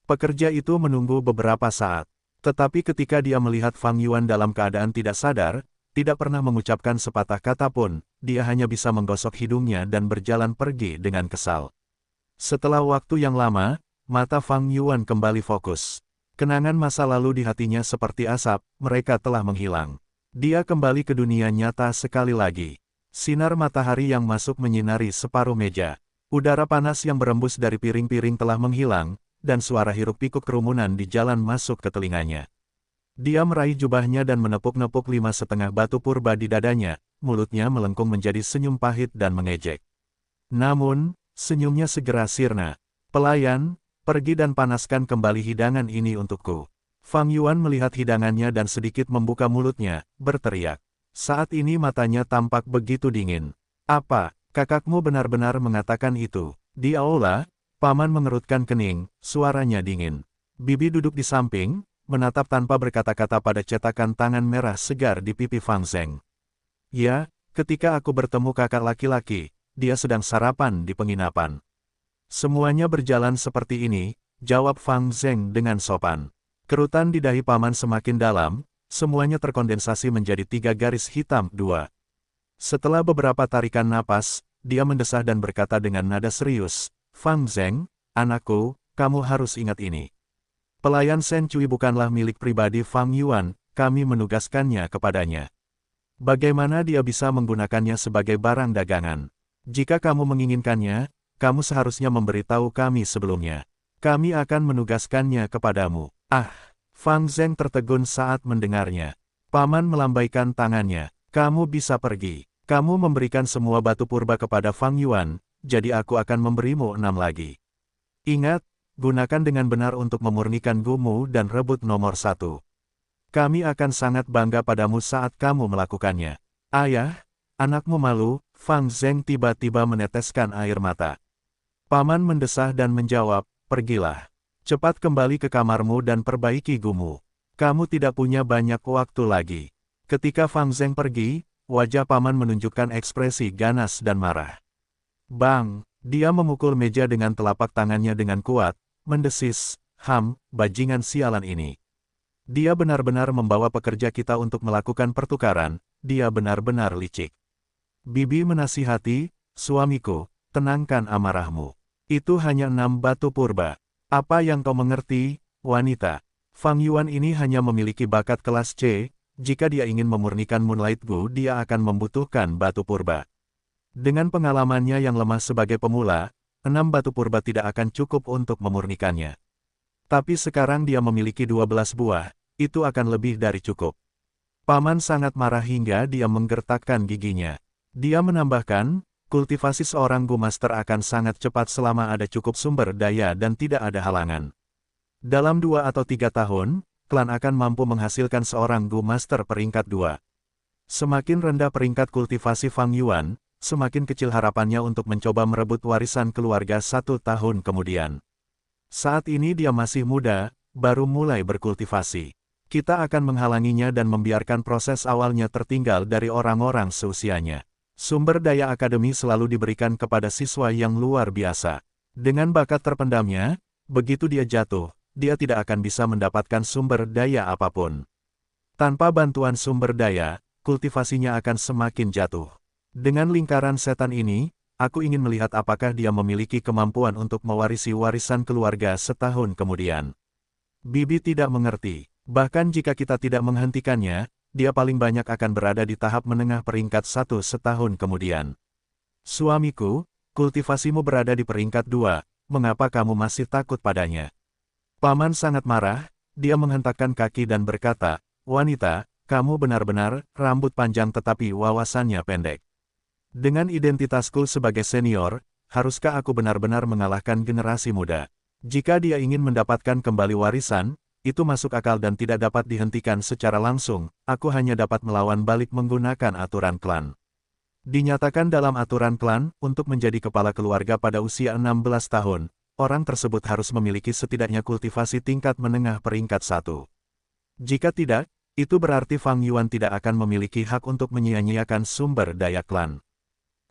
Pekerja itu menunggu beberapa saat. Tetapi ketika dia melihat Fang Yuan dalam keadaan tidak sadar, tidak pernah mengucapkan sepatah kata pun, dia hanya bisa menggosok hidungnya dan berjalan pergi dengan kesal. Setelah waktu yang lama, mata Fang Yuan kembali fokus. Kenangan masa lalu di hatinya seperti asap, mereka telah menghilang. Dia kembali ke dunia nyata sekali lagi. Sinar matahari yang masuk menyinari separuh meja. Udara panas yang berembus dari piring-piring telah menghilang, dan suara hiruk-pikuk kerumunan di jalan masuk ke telinganya. Dia meraih jubahnya dan menepuk-nepuk 5,5 batu purba di dadanya, mulutnya melengkung menjadi senyum pahit dan mengejek. Namun, senyumnya segera sirna. Pelayan, pergi dan panaskan kembali hidangan ini untukku. Fang Yuan melihat hidangannya dan sedikit membuka mulutnya, berteriak. Saat ini matanya tampak begitu dingin. Apa, kakakmu benar-benar mengatakan itu? Di aula, paman mengerutkan kening, suaranya dingin. Bibi duduk di samping, menatap tanpa berkata-kata pada cetakan tangan merah segar di pipi Fang Zheng. Ya, ketika aku bertemu kakak laki-laki, dia sedang sarapan di penginapan. Semuanya berjalan seperti ini, jawab Fang Zheng dengan sopan. Kerutan di dahi paman semakin dalam, semuanya terkondensasi menjadi 3 garis hitam 2. Setelah beberapa tarikan napas, dia mendesah dan berkata dengan nada serius, Fang Zheng, anakku, kamu harus ingat ini. Pelayan Shen Cui bukanlah milik pribadi Fang Yuan, kami menugaskannya kepadanya. Bagaimana dia bisa menggunakannya sebagai barang dagangan? Jika kamu menginginkannya, kamu seharusnya memberitahu kami sebelumnya. Kami akan menugaskannya kepadamu. Ah! Fang Zheng tertegun saat mendengarnya. Paman melambaikan tangannya. Kamu bisa pergi. Kamu memberikan semua batu purba kepada Fang Yuan, jadi aku akan memberimu 6 lagi. Ingat, gunakan dengan benar untuk memurnikan Gumu dan rebut nomor 1. Kami akan sangat bangga padamu saat kamu melakukannya. Ayah, anakmu malu. Fang Zheng tiba-tiba meneteskan air mata. Paman mendesah dan menjawab, pergilah. Cepat kembali ke kamarmu dan perbaiki Gumu. Kamu tidak punya banyak waktu lagi. Ketika Fang Zheng pergi, wajah paman menunjukkan ekspresi ganas dan marah. Bang! Dia memukul meja dengan telapak tangannya dengan kuat, mendesis, bajingan sialan ini. Dia benar-benar membawa pekerja kita untuk melakukan pertukaran, dia benar-benar licik. Bibi menasihati, suamiku, tenangkan amarahmu. Itu hanya 6 batu purba. Apa yang kau mengerti, wanita? Fang Yuan ini hanya memiliki bakat kelas C, jika dia ingin memurnikan Moonlight Gu dia akan membutuhkan batu purba. Dengan pengalamannya yang lemah sebagai pemula, 6 batu purba tidak akan cukup untuk memurnikannya. Tapi sekarang dia memiliki 12 buah, itu akan lebih dari cukup. Paman sangat marah hingga dia menggertakkan giginya. Dia menambahkan, kultivasi seorang Gu Master akan sangat cepat selama ada cukup sumber daya dan tidak ada halangan. Dalam 2 atau 3 tahun, klan akan mampu menghasilkan seorang Gu Master peringkat 2. Semakin rendah peringkat kultivasi Fang Yuan, semakin kecil harapannya untuk mencoba merebut warisan keluarga 1 tahun kemudian. Saat ini dia masih muda, baru mulai berkultivasi. Kita akan menghalanginya dan membiarkan proses awalnya tertinggal dari orang-orang seusianya. Sumber daya akademi selalu diberikan kepada siswa yang luar biasa. Dengan bakat terpendamnya, begitu dia jatuh, dia tidak akan bisa mendapatkan sumber daya apapun. Tanpa bantuan sumber daya, kultivasinya akan semakin jatuh. Dengan lingkaran setan ini, aku ingin melihat apakah dia memiliki kemampuan untuk mewarisi warisan keluarga setahun kemudian. Bibi tidak mengerti, bahkan jika kita tidak menghentikannya, dia paling banyak akan berada di tahap menengah peringkat 1 setahun kemudian. Suamiku, kultivasimu berada di peringkat 2, mengapa kamu masih takut padanya? Paman sangat marah, dia menghentakkan kaki dan berkata, wanita, kamu benar-benar rambut panjang tetapi wawasannya pendek. Dengan identitasku sebagai senior, haruskah aku benar-benar mengalahkan generasi muda? Jika dia ingin mendapatkan kembali warisan, itu masuk akal dan tidak dapat dihentikan secara langsung, aku hanya dapat melawan balik menggunakan aturan klan. Dinyatakan dalam aturan klan, untuk menjadi kepala keluarga pada usia 16 tahun, orang tersebut harus memiliki setidaknya kultivasi tingkat menengah peringkat 1. Jika tidak, itu berarti Fang Yuan tidak akan memiliki hak untuk menyia-nyiakan sumber daya klan.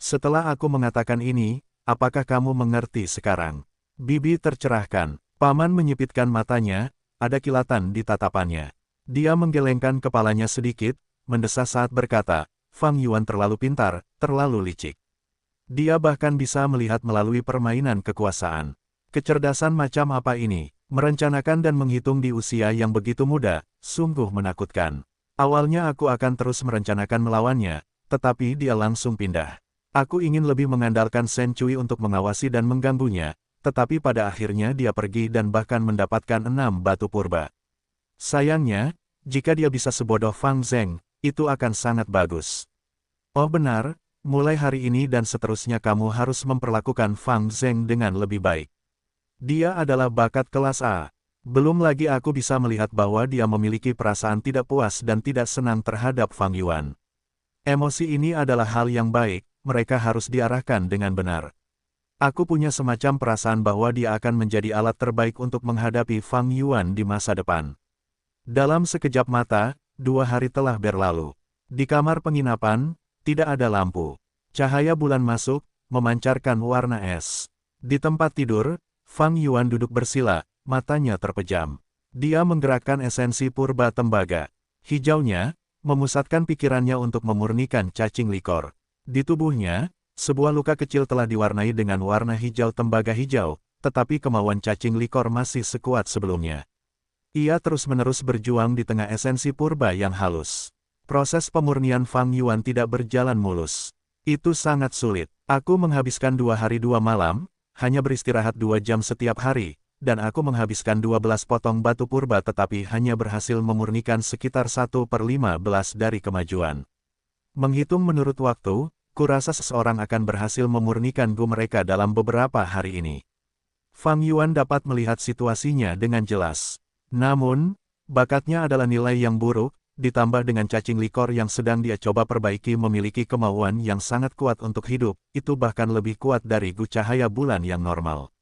Setelah aku mengatakan ini, apakah kamu mengerti sekarang? Bibi tercerahkan. Paman menyipitkan matanya, ada kilatan di tatapannya. Dia menggelengkan kepalanya sedikit, mendesah saat berkata, Fang Yuan terlalu pintar, terlalu licik. Dia bahkan bisa melihat melalui permainan kekuasaan. Kecerdasan macam apa ini? Merencanakan dan menghitung di usia yang begitu muda, sungguh menakutkan. Awalnya aku akan terus merencanakan melawannya, tetapi dia langsung pindah. Aku ingin lebih mengandalkan Shen Cui untuk mengawasi dan mengganggunya, tetapi pada akhirnya dia pergi dan bahkan mendapatkan 6 batu purba. Sayangnya, jika dia bisa sebodoh Fang Zheng, itu akan sangat bagus. Oh benar, mulai hari ini dan seterusnya kamu harus memperlakukan Fang Zheng dengan lebih baik. Dia adalah bakat kelas A. Belum lagi aku bisa melihat bahwa dia memiliki perasaan tidak puas dan tidak senang terhadap Fang Yuan. Emosi ini adalah hal yang baik. Mereka harus diarahkan dengan benar. Aku punya semacam perasaan bahwa dia akan menjadi alat terbaik untuk menghadapi Fang Yuan di masa depan. Dalam sekejap mata, 2 hari telah berlalu. Di kamar penginapan, tidak ada lampu. Cahaya bulan masuk, memancarkan warna es. Di tempat tidur, Fang Yuan duduk bersila, matanya terpejam. Dia menggerakkan esensi purba tembaga. Hijaunya, memusatkan pikirannya untuk memurnikan cacing likor. Di tubuhnya, sebuah luka kecil telah diwarnai dengan warna hijau tembaga hijau, tetapi kemauan cacing likor masih sekuat sebelumnya. Ia terus-menerus berjuang di tengah esensi purba yang halus. Proses pemurnian Fang Yuan tidak berjalan mulus. Itu sangat sulit. Aku menghabiskan 2 hari 2 malam, hanya beristirahat 2 jam setiap hari, dan aku menghabiskan 12 potong batu purba tetapi hanya berhasil memurnikan sekitar 1/15 dari kemajuan. Menghitung menurut waktu, kurasa seseorang akan berhasil memurnikan Gu mereka dalam beberapa hari ini. Fang Yuan dapat melihat situasinya dengan jelas. Namun, bakatnya adalah nilai yang buruk, ditambah dengan cacing likor yang sedang dia coba perbaiki memiliki kemauan yang sangat kuat untuk hidup, itu bahkan lebih kuat dari Gu cahaya bulan yang normal.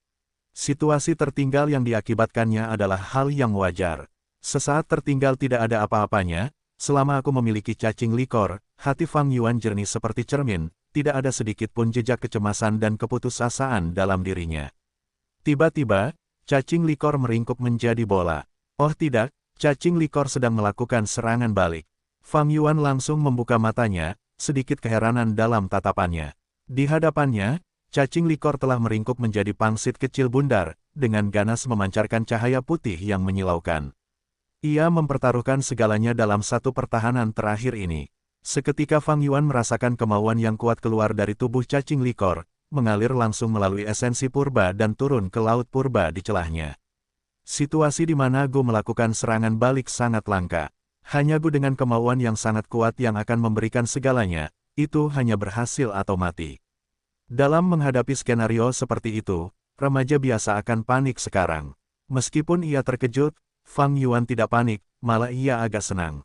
Situasi tertinggal yang diakibatkannya adalah hal yang wajar. Sesaat tertinggal tidak ada apa-apanya, selama aku memiliki cacing likor, hati Fang Yuan jernih seperti cermin, tidak ada sedikit pun jejak kecemasan dan keputusasaan dalam dirinya. Tiba-tiba, cacing likor meringkuk menjadi bola. Oh tidak, cacing likor sedang melakukan serangan balik. Fang Yuan langsung membuka matanya, sedikit keheranan dalam tatapannya. Di hadapannya, cacing likor telah meringkuk menjadi pangsit kecil bundar, dengan ganas memancarkan cahaya putih yang menyilaukan. Ia mempertaruhkan segalanya dalam satu pertahanan terakhir ini. Seketika Fang Yuan merasakan kemauan yang kuat keluar dari tubuh cacing likor, mengalir langsung melalui esensi purba dan turun ke laut purba di celahnya. Situasi di mana Gu melakukan serangan balik sangat langka. Hanya Gu dengan kemauan yang sangat kuat yang akan memberikan segalanya, itu hanya berhasil atau mati. Dalam menghadapi skenario seperti itu, remaja biasa akan panik sekarang. Meskipun ia terkejut, Fang Yuan tidak panik, malah ia agak senang.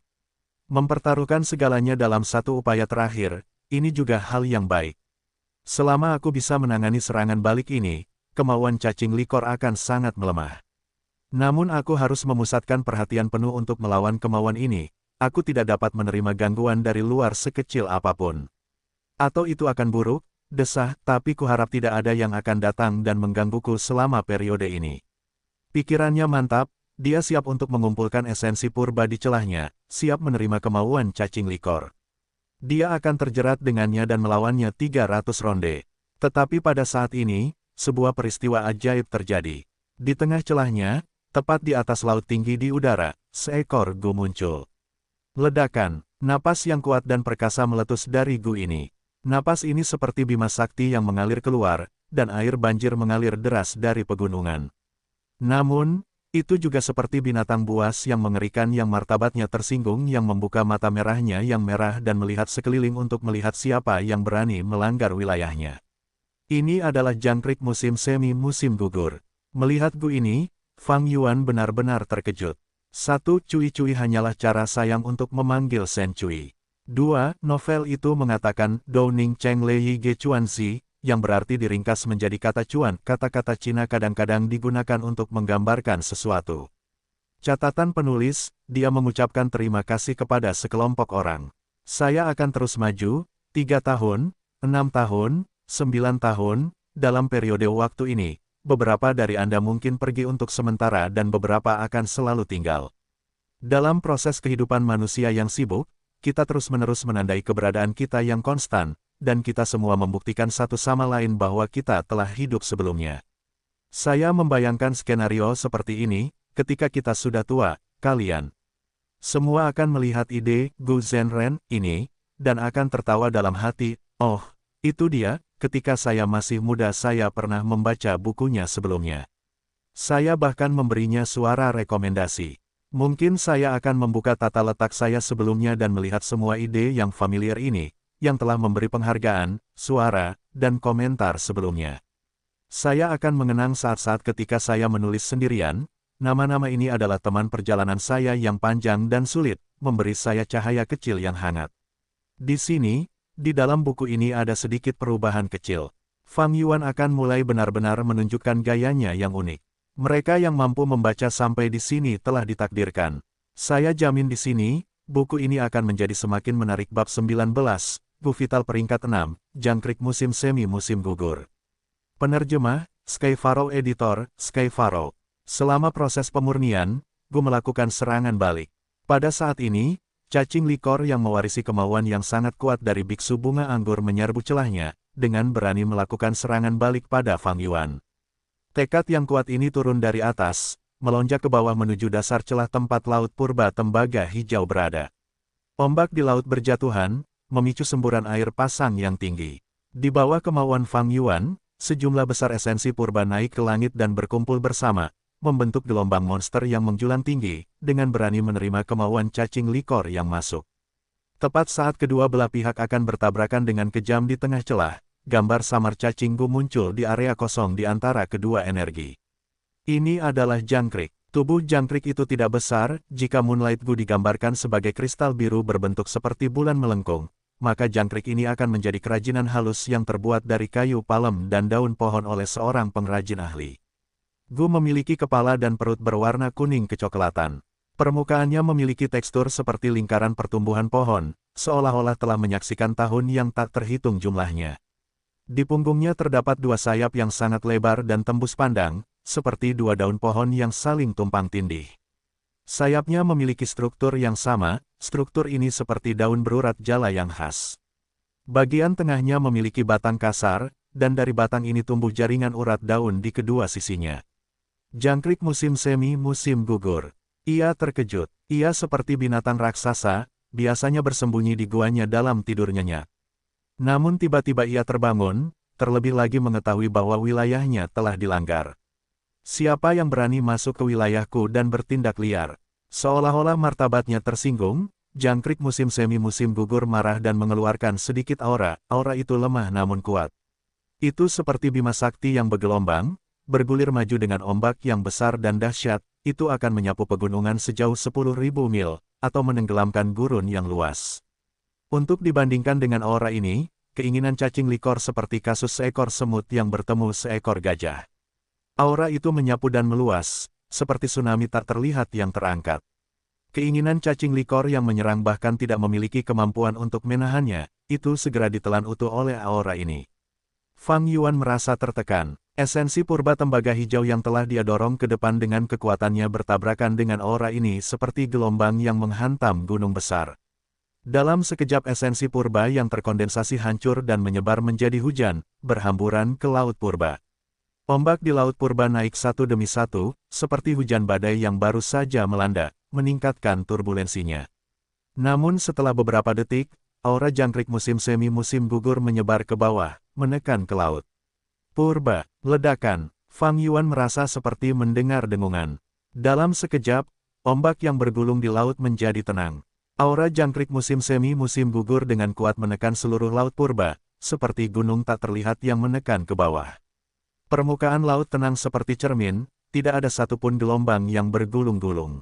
Mempertaruhkan segalanya dalam satu upaya terakhir, ini juga hal yang baik. Selama aku bisa menangani serangan balik ini, kemauan cacing likor akan sangat melemah. Namun aku harus memusatkan perhatian penuh untuk melawan kemauan ini, aku tidak dapat menerima gangguan dari luar sekecil apapun. Atau itu akan buruk, desah, tapi kuharap tidak ada yang akan datang dan menggangguku selama periode ini. Pikirannya mantap, dia siap untuk mengumpulkan esensi purba di celahnya, siap menerima kemauan cacing likor. Dia akan terjerat dengannya dan melawannya 300 ronde. Tetapi pada saat ini, sebuah peristiwa ajaib terjadi. Di tengah celahnya, tepat di atas laut tinggi di udara, seekor Gu muncul. Ledakan, napas yang kuat dan perkasa meletus dari Gu ini. Napas ini seperti bima sakti yang mengalir keluar, dan air banjir mengalir deras dari pegunungan. Namun, itu juga seperti binatang buas yang mengerikan yang martabatnya tersinggung yang membuka mata merahnya yang merah dan melihat sekeliling untuk melihat siapa yang berani melanggar wilayahnya. Ini adalah jangkrik musim semi musim gugur. Melihat Gu ini, Fang Yuan benar-benar terkejut. 1. Cui-cui hanyalah cara sayang untuk memanggil Shen Cui. 2. Novel itu mengatakan Downing Cheng Lei Ge Chuan Si, yang berarti diringkas menjadi kata cuan. Kata-kata Cina kadang-kadang digunakan untuk menggambarkan sesuatu. Catatan penulis, dia mengucapkan terima kasih kepada sekelompok orang. Saya akan terus maju, 3 tahun, 6 tahun, 9 tahun, dalam periode waktu ini, beberapa dari Anda mungkin pergi untuk sementara dan beberapa akan selalu tinggal. Dalam proses kehidupan manusia yang sibuk, kita terus-menerus menandai keberadaan kita yang konstan, dan kita semua membuktikan satu sama lain bahwa kita telah hidup sebelumnya. Saya membayangkan skenario seperti ini, ketika kita sudah tua, kalian semua akan melihat ide Gu Zhenren ini, dan akan tertawa dalam hati, oh, itu dia, ketika saya masih muda saya pernah membaca bukunya sebelumnya. Saya bahkan memberinya suara rekomendasi. Mungkin saya akan membuka tata letak saya sebelumnya dan melihat semua ide yang familiar ini, yang telah memberi penghargaan, suara, dan komentar sebelumnya. Saya akan mengenang saat-saat ketika saya menulis sendirian, nama-nama ini adalah teman perjalanan saya yang panjang dan sulit, memberi saya cahaya kecil yang hangat. Di sini, di dalam buku ini ada sedikit perubahan kecil. Fang Yuan akan mulai benar-benar menunjukkan gayanya yang unik. Mereka yang mampu membaca sampai di sini telah ditakdirkan. Saya jamin di sini, buku ini akan menjadi semakin menarik. Bab 19, Gu Vital peringkat 6, Jangkrik musim semi musim gugur. Penerjemah, Sky Pharaoh. Editor, Sky Pharaoh. Selama proses pemurnian, Gu melakukan serangan balik. Pada saat ini, cacing likor yang mewarisi kemauan yang sangat kuat dari biksu bunga anggur menyerbu celahnya, dengan berani melakukan serangan balik pada Fang Yuan. Tekad yang kuat ini turun dari atas, melonjak ke bawah menuju dasar celah tempat laut purba tembaga hijau berada. Ombak di laut berjatuhan, memicu semburan air pasang yang tinggi. Di bawah kemauan Fang Yuan, sejumlah besar esensi purba naik ke langit dan berkumpul bersama, membentuk gelombang monster yang menjulang tinggi, dengan berani menerima kemauan cacing likor yang masuk. Tepat saat kedua belah pihak akan bertabrakan dengan kejam di tengah celah, gambar samar cacing gu muncul di area kosong di antara kedua energi. Ini adalah jangkrik. Tubuh jangkrik itu tidak besar, jika Moonlight Gu digambarkan sebagai kristal biru berbentuk seperti bulan melengkung, maka jangkrik ini akan menjadi kerajinan halus yang terbuat dari kayu palem dan daun pohon oleh seorang pengrajin ahli. Gu memiliki kepala dan perut berwarna kuning kecoklatan. Permukaannya memiliki tekstur seperti lingkaran pertumbuhan pohon, seolah-olah telah menyaksikan tahun yang tak terhitung jumlahnya. Di punggungnya terdapat dua sayap yang sangat lebar dan tembus pandang, seperti dua daun pohon yang saling tumpang tindih. Sayapnya memiliki struktur yang sama, struktur ini seperti daun berurat jala yang khas. Bagian tengahnya memiliki batang kasar, dan dari batang ini tumbuh jaringan urat daun di kedua sisinya. Jangkrik musim semi musim gugur. Ia terkejut. Ia seperti binatang raksasa, biasanya bersembunyi di guanya dalam tidur nyenyak. Namun tiba-tiba ia terbangun, terlebih lagi mengetahui bahwa wilayahnya telah dilanggar. Siapa yang berani masuk ke wilayahku dan bertindak liar? Seolah-olah martabatnya tersinggung, jangkrik musim semi musim gugur marah dan mengeluarkan sedikit aura, aura itu lemah namun kuat. Itu seperti bima sakti yang bergelombang, bergulir maju dengan ombak yang besar dan dahsyat, itu akan menyapu pegunungan sejauh 10.000 mil, atau menenggelamkan gurun yang luas. Untuk dibandingkan dengan aura ini, keinginan cacing likor seperti kasus seekor semut yang bertemu seekor gajah. Aura itu menyapu dan meluas, seperti tsunami tak terlihat yang terangkat. Keinginan cacing likor yang menyerang bahkan tidak memiliki kemampuan untuk menahannya, itu segera ditelan utuh oleh aura ini. Fang Yuan merasa tertekan. Esensi purba tembaga hijau yang telah dia dorong ke depan dengan kekuatannya bertabrakan dengan aura ini seperti gelombang yang menghantam gunung besar. Dalam sekejap esensi purba yang terkondensasi hancur dan menyebar menjadi hujan, berhamburan ke laut purba. Ombak di laut purba naik satu demi satu, seperti hujan badai yang baru saja melanda, meningkatkan turbulensinya. Namun setelah beberapa detik, aura jangkrik musim semi musim gugur menyebar ke bawah, menekan ke laut. Purba, ledakan. Fang Yuan merasa seperti mendengar dengungan. Dalam sekejap, ombak yang bergulung di laut menjadi tenang. Aura jangkrik musim semi musim gugur dengan kuat menekan seluruh laut purba, seperti gunung tak terlihat yang menekan ke bawah. Permukaan laut tenang seperti cermin, tidak ada satupun gelombang yang bergulung-gulung.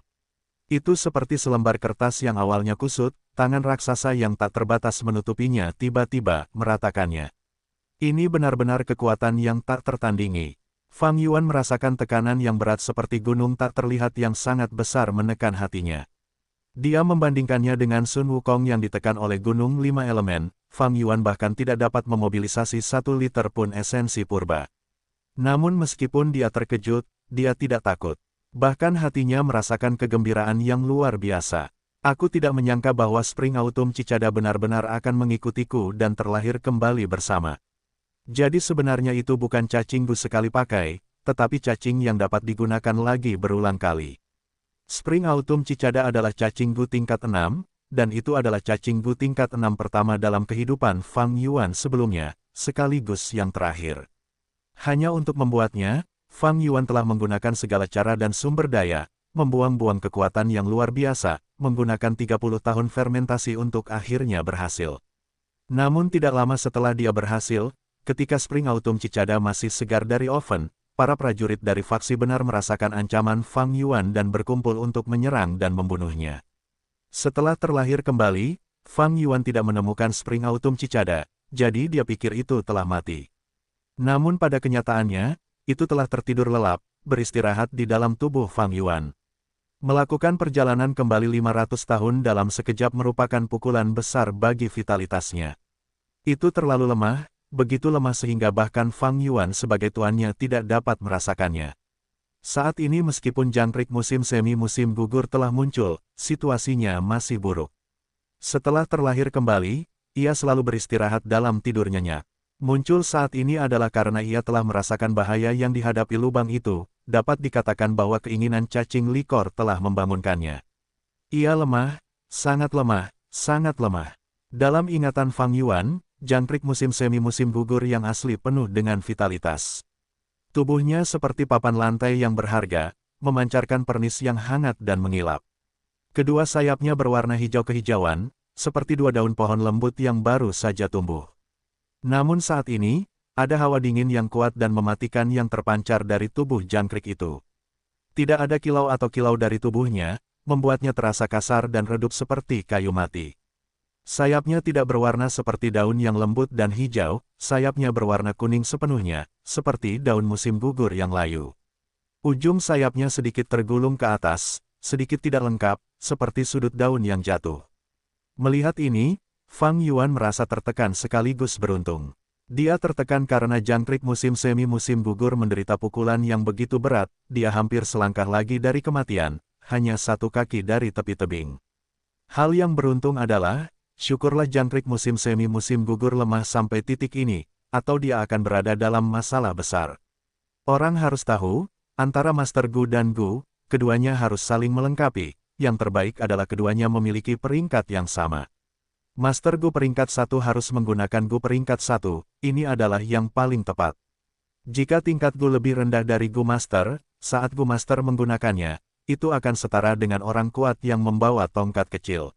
Itu seperti selembar kertas yang awalnya kusut, tangan raksasa yang tak terbatas menutupinya tiba-tiba meratakannya. Ini benar-benar kekuatan yang tak tertandingi. Fang Yuan merasakan tekanan yang berat seperti gunung tak terlihat yang sangat besar menekan hatinya. Dia membandingkannya dengan Sun Wukong yang ditekan oleh gunung 5 elemen, Fang Yuan bahkan tidak dapat memobilisasi 1 liter pun esensi purba. Namun meskipun dia terkejut, dia tidak takut. Bahkan hatinya merasakan kegembiraan yang luar biasa. Aku tidak menyangka bahwa Spring Autumn Cicada benar-benar akan mengikutiku dan terlahir kembali bersama. Jadi sebenarnya itu bukan cacing gu sekali pakai, tetapi cacing yang dapat digunakan lagi berulang kali. Spring Autumn Cicada adalah cacing gu tingkat 6, dan itu adalah cacing gu tingkat 6 pertama dalam kehidupan Fang Yuan sebelumnya, sekaligus yang terakhir. Hanya untuk membuatnya, Fang Yuan telah menggunakan segala cara dan sumber daya, membuang-buang kekuatan yang luar biasa, menggunakan 30 tahun fermentasi untuk akhirnya berhasil. Namun tidak lama setelah dia berhasil, ketika Spring Autumn Cicada masih segar dari oven, para prajurit dari faksi benar merasakan ancaman Fang Yuan dan berkumpul untuk menyerang dan membunuhnya. Setelah terlahir kembali, Fang Yuan tidak menemukan Spring Autumn Cicada, jadi dia pikir itu telah mati. Namun pada kenyataannya, itu telah tertidur lelap, beristirahat di dalam tubuh Fang Yuan. Melakukan perjalanan kembali 500 tahun dalam sekejap merupakan pukulan besar bagi vitalitasnya. Itu terlalu lemah, begitu lemah sehingga bahkan Fang Yuan sebagai tuannya tidak dapat merasakannya. Saat ini meskipun jangkrik musim semi musim gugur telah muncul, situasinya masih buruk. Setelah terlahir kembali, ia selalu beristirahat dalam tidur nyenyak. Muncul saat ini adalah karena ia telah merasakan bahaya yang dihadapi lubang itu, dapat dikatakan bahwa keinginan cacing likor telah membangunkannya. Ia lemah, sangat lemah, sangat lemah. Dalam ingatan Fang Yuan, jangkrik musim semi musim gugur yang asli penuh dengan vitalitas. Tubuhnya seperti papan lantai yang berharga, memancarkan pernis yang hangat dan mengilap. Kedua sayapnya berwarna hijau kehijauan, seperti dua daun pohon lembut yang baru saja tumbuh. Namun saat ini, ada hawa dingin yang kuat dan mematikan yang terpancar dari tubuh jangkrik itu. Tidak ada kilau atau kilau dari tubuhnya, membuatnya terasa kasar dan redup seperti kayu mati. Sayapnya tidak berwarna seperti daun yang lembut dan hijau, sayapnya berwarna kuning sepenuhnya, seperti daun musim gugur yang layu. Ujung sayapnya sedikit tergulung ke atas, sedikit tidak lengkap, seperti sudut daun yang jatuh. Melihat ini, Fang Yuan merasa tertekan sekaligus beruntung. Dia tertekan karena jangkrik musim semi musim gugur menderita pukulan yang begitu berat, dia hampir selangkah lagi dari kematian, hanya satu kaki dari tepi tebing. Hal yang beruntung adalah, syukurlah jangkrik musim semi musim gugur lemah sampai titik ini, atau dia akan berada dalam masalah besar. Orang harus tahu, antara Master Gu dan Gu, keduanya harus saling melengkapi, yang terbaik adalah keduanya memiliki peringkat yang sama. Master Gu peringkat 1 harus menggunakan Gu peringkat 1, ini adalah yang paling tepat. Jika tingkat Gu lebih rendah dari Gu Master, saat Gu Master menggunakannya, itu akan setara dengan orang kuat yang membawa tongkat kecil.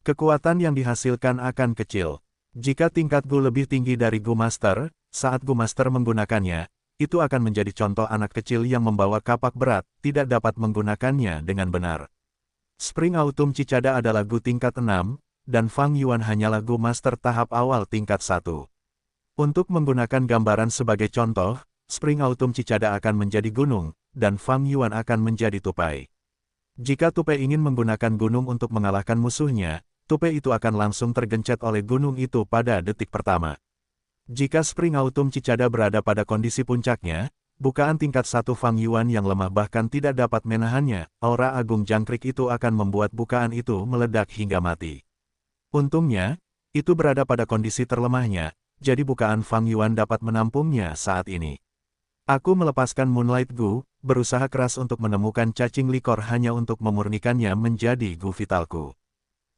Kekuatan yang dihasilkan akan kecil. Jika tingkat Gu lebih tinggi dari Gu Master, saat Gu Master menggunakannya, itu akan menjadi contoh anak kecil yang membawa kapak berat, tidak dapat menggunakannya dengan benar. Spring Autumn Cicada adalah Gu tingkat 6, dan Fang Yuan hanyalah Gu Master tahap awal tingkat 1. Untuk menggunakan gambaran sebagai contoh, Spring Autumn Cicada akan menjadi gunung, dan Fang Yuan akan menjadi tupai. Jika tupai ingin menggunakan gunung untuk mengalahkan musuhnya, tupai itu akan langsung tergencet oleh gunung itu pada detik pertama. Jika Spring Autumn Cicada berada pada kondisi puncaknya, bukaan tingkat 1 Fang Yuan yang lemah bahkan tidak dapat menahannya, aura agung jangkrik itu akan membuat bukaan itu meledak hingga mati. Untungnya, itu berada pada kondisi terlemahnya, jadi bukaan Fang Yuan dapat menampungnya saat ini. Aku melepaskan Moonlight Gu, berusaha keras untuk menemukan cacing likor hanya untuk memurnikannya menjadi Gu vitalku.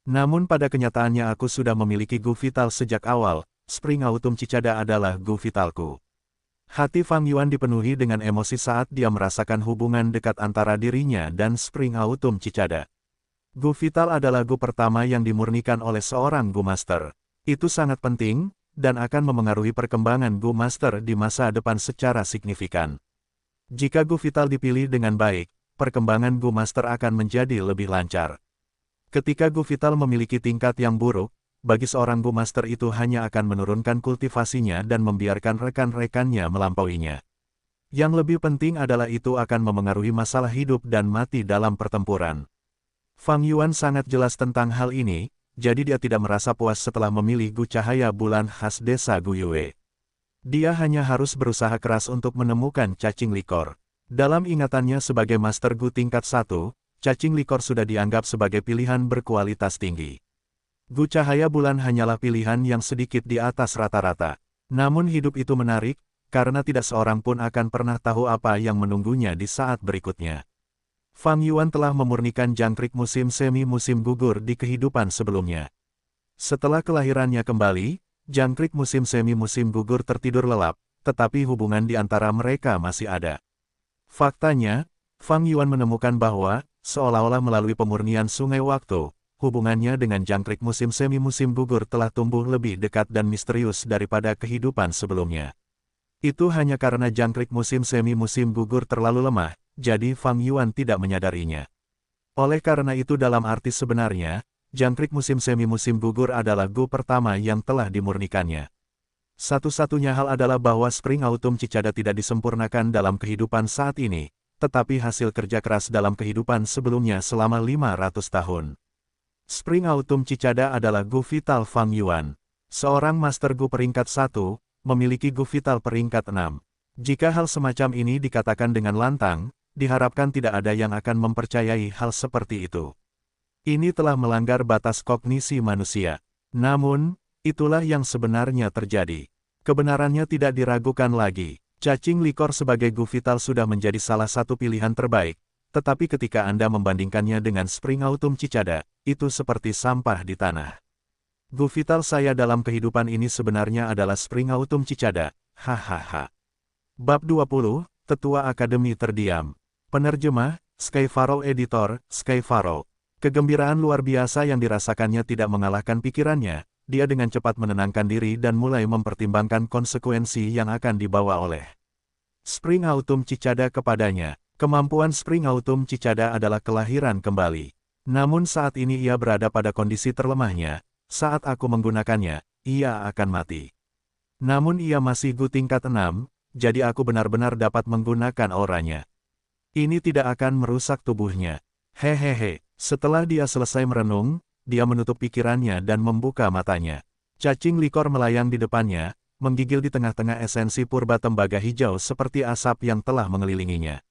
Namun pada kenyataannya aku sudah memiliki Gu vital sejak awal, Spring Autumn Cicada adalah Gu vitalku. Hati Fang Yuan dipenuhi dengan emosi saat dia merasakan hubungan dekat antara dirinya dan Spring Autumn Cicada. Gu vital adalah Gu pertama yang dimurnikan oleh seorang Gu Master. Itu sangat penting, dan akan memengaruhi perkembangan Gu Master di masa depan secara signifikan. Jika Gu vital dipilih dengan baik, perkembangan Gu Master akan menjadi lebih lancar. Ketika Gu vital memiliki tingkat yang buruk, bagi seorang Gu Master itu hanya akan menurunkan kultivasinya dan membiarkan rekan-rekannya melampauinya. Yang lebih penting adalah itu akan memengaruhi masalah hidup dan mati dalam pertempuran. Fang Yuan sangat jelas tentang hal ini, jadi dia tidak merasa puas setelah memilih Gu Cahaya Bulan khas desa Gu Yue. Dia hanya harus berusaha keras untuk menemukan cacing likor. Dalam ingatannya sebagai Master Gu tingkat 1, cacing likor sudah dianggap sebagai pilihan berkualitas tinggi. Gu Cahaya Bulan hanyalah pilihan yang sedikit di atas rata-rata. Namun hidup itu menarik, karena tidak seorang pun akan pernah tahu apa yang menunggunya di saat berikutnya. Fang Yuan telah memurnikan jangkrik musim semi musim gugur di kehidupan sebelumnya. Setelah kelahirannya kembali, jangkrik musim semi musim gugur tertidur lelap, tetapi hubungan di antara mereka masih ada. Faktanya, Fang Yuan menemukan bahwa, seolah-olah melalui pemurnian sungai waktu, hubungannya dengan jangkrik musim semi musim gugur telah tumbuh lebih dekat dan misterius daripada kehidupan sebelumnya. Itu hanya karena jangkrik musim semi musim gugur terlalu lemah, jadi Fang Yuan tidak menyadarinya. Oleh karena itu dalam arti sebenarnya, jangkrik musim semi musim gugur adalah Gu pertama yang telah dimurnikannya. Satu-satunya hal adalah bahwa Spring Autumn Cicada tidak disempurnakan dalam kehidupan saat ini, tetapi hasil kerja keras dalam kehidupan sebelumnya selama 500 tahun. Spring Autumn Cicada adalah Gu vital Fang Yuan. Seorang Master Gu peringkat 1, memiliki Gu vital peringkat 6. Jika hal semacam ini dikatakan dengan lantang, diharapkan tidak ada yang akan mempercayai hal seperti itu. Ini telah melanggar batas kognisi manusia. Namun, itulah yang sebenarnya terjadi. Kebenarannya tidak diragukan lagi. Cacing likor sebagai Gu vital sudah menjadi salah satu pilihan terbaik, tetapi ketika Anda membandingkannya dengan Spring Autumn Cicada, itu seperti sampah di tanah. Gu vital saya dalam kehidupan ini sebenarnya adalah Spring Autumn Cicada, hahaha. Bab 20, Tetua Akademi terdiam. Penerjemah, Skyfaro Editor, Skyfaro. Kegembiraan luar biasa yang dirasakannya tidak mengalahkan pikirannya, dia dengan cepat menenangkan diri dan mulai mempertimbangkan konsekuensi yang akan dibawa oleh Spring Autumn Cicada kepadanya. Kemampuan Spring Autumn Cicada adalah kelahiran kembali. Namun saat ini ia berada pada kondisi terlemahnya, saat aku menggunakannya, ia akan mati. Namun ia masih Gu tingkat 6, jadi aku benar-benar dapat menggunakan auranya. Ini tidak akan merusak tubuhnya. Hehehe, setelah dia selesai merenung, dia menutup pikirannya dan membuka matanya. Cacing likor melayang di depannya, menggigil di tengah-tengah esensi purba tembaga hijau seperti asap yang telah mengelilinginya.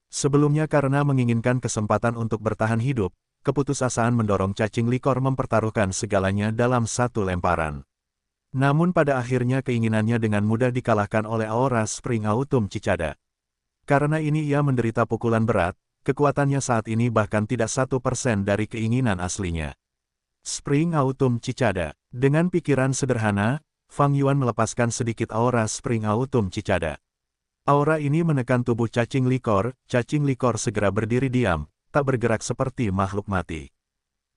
Sebelumnya karena menginginkan kesempatan untuk bertahan hidup, keputusasaan mendorong cacing likor mempertaruhkan segalanya dalam satu lemparan. Namun pada akhirnya keinginannya dengan mudah dikalahkan oleh aura Spring Autumn Cicada. Karena ini ia menderita pukulan berat, kekuatannya saat ini bahkan tidak 1% dari keinginan aslinya. Spring Autumn Cicada. Dengan pikiran sederhana, Fang Yuan melepaskan sedikit aura Spring Autumn Cicada. Aura ini menekan tubuh cacing likor segera berdiri diam, tak bergerak seperti makhluk mati.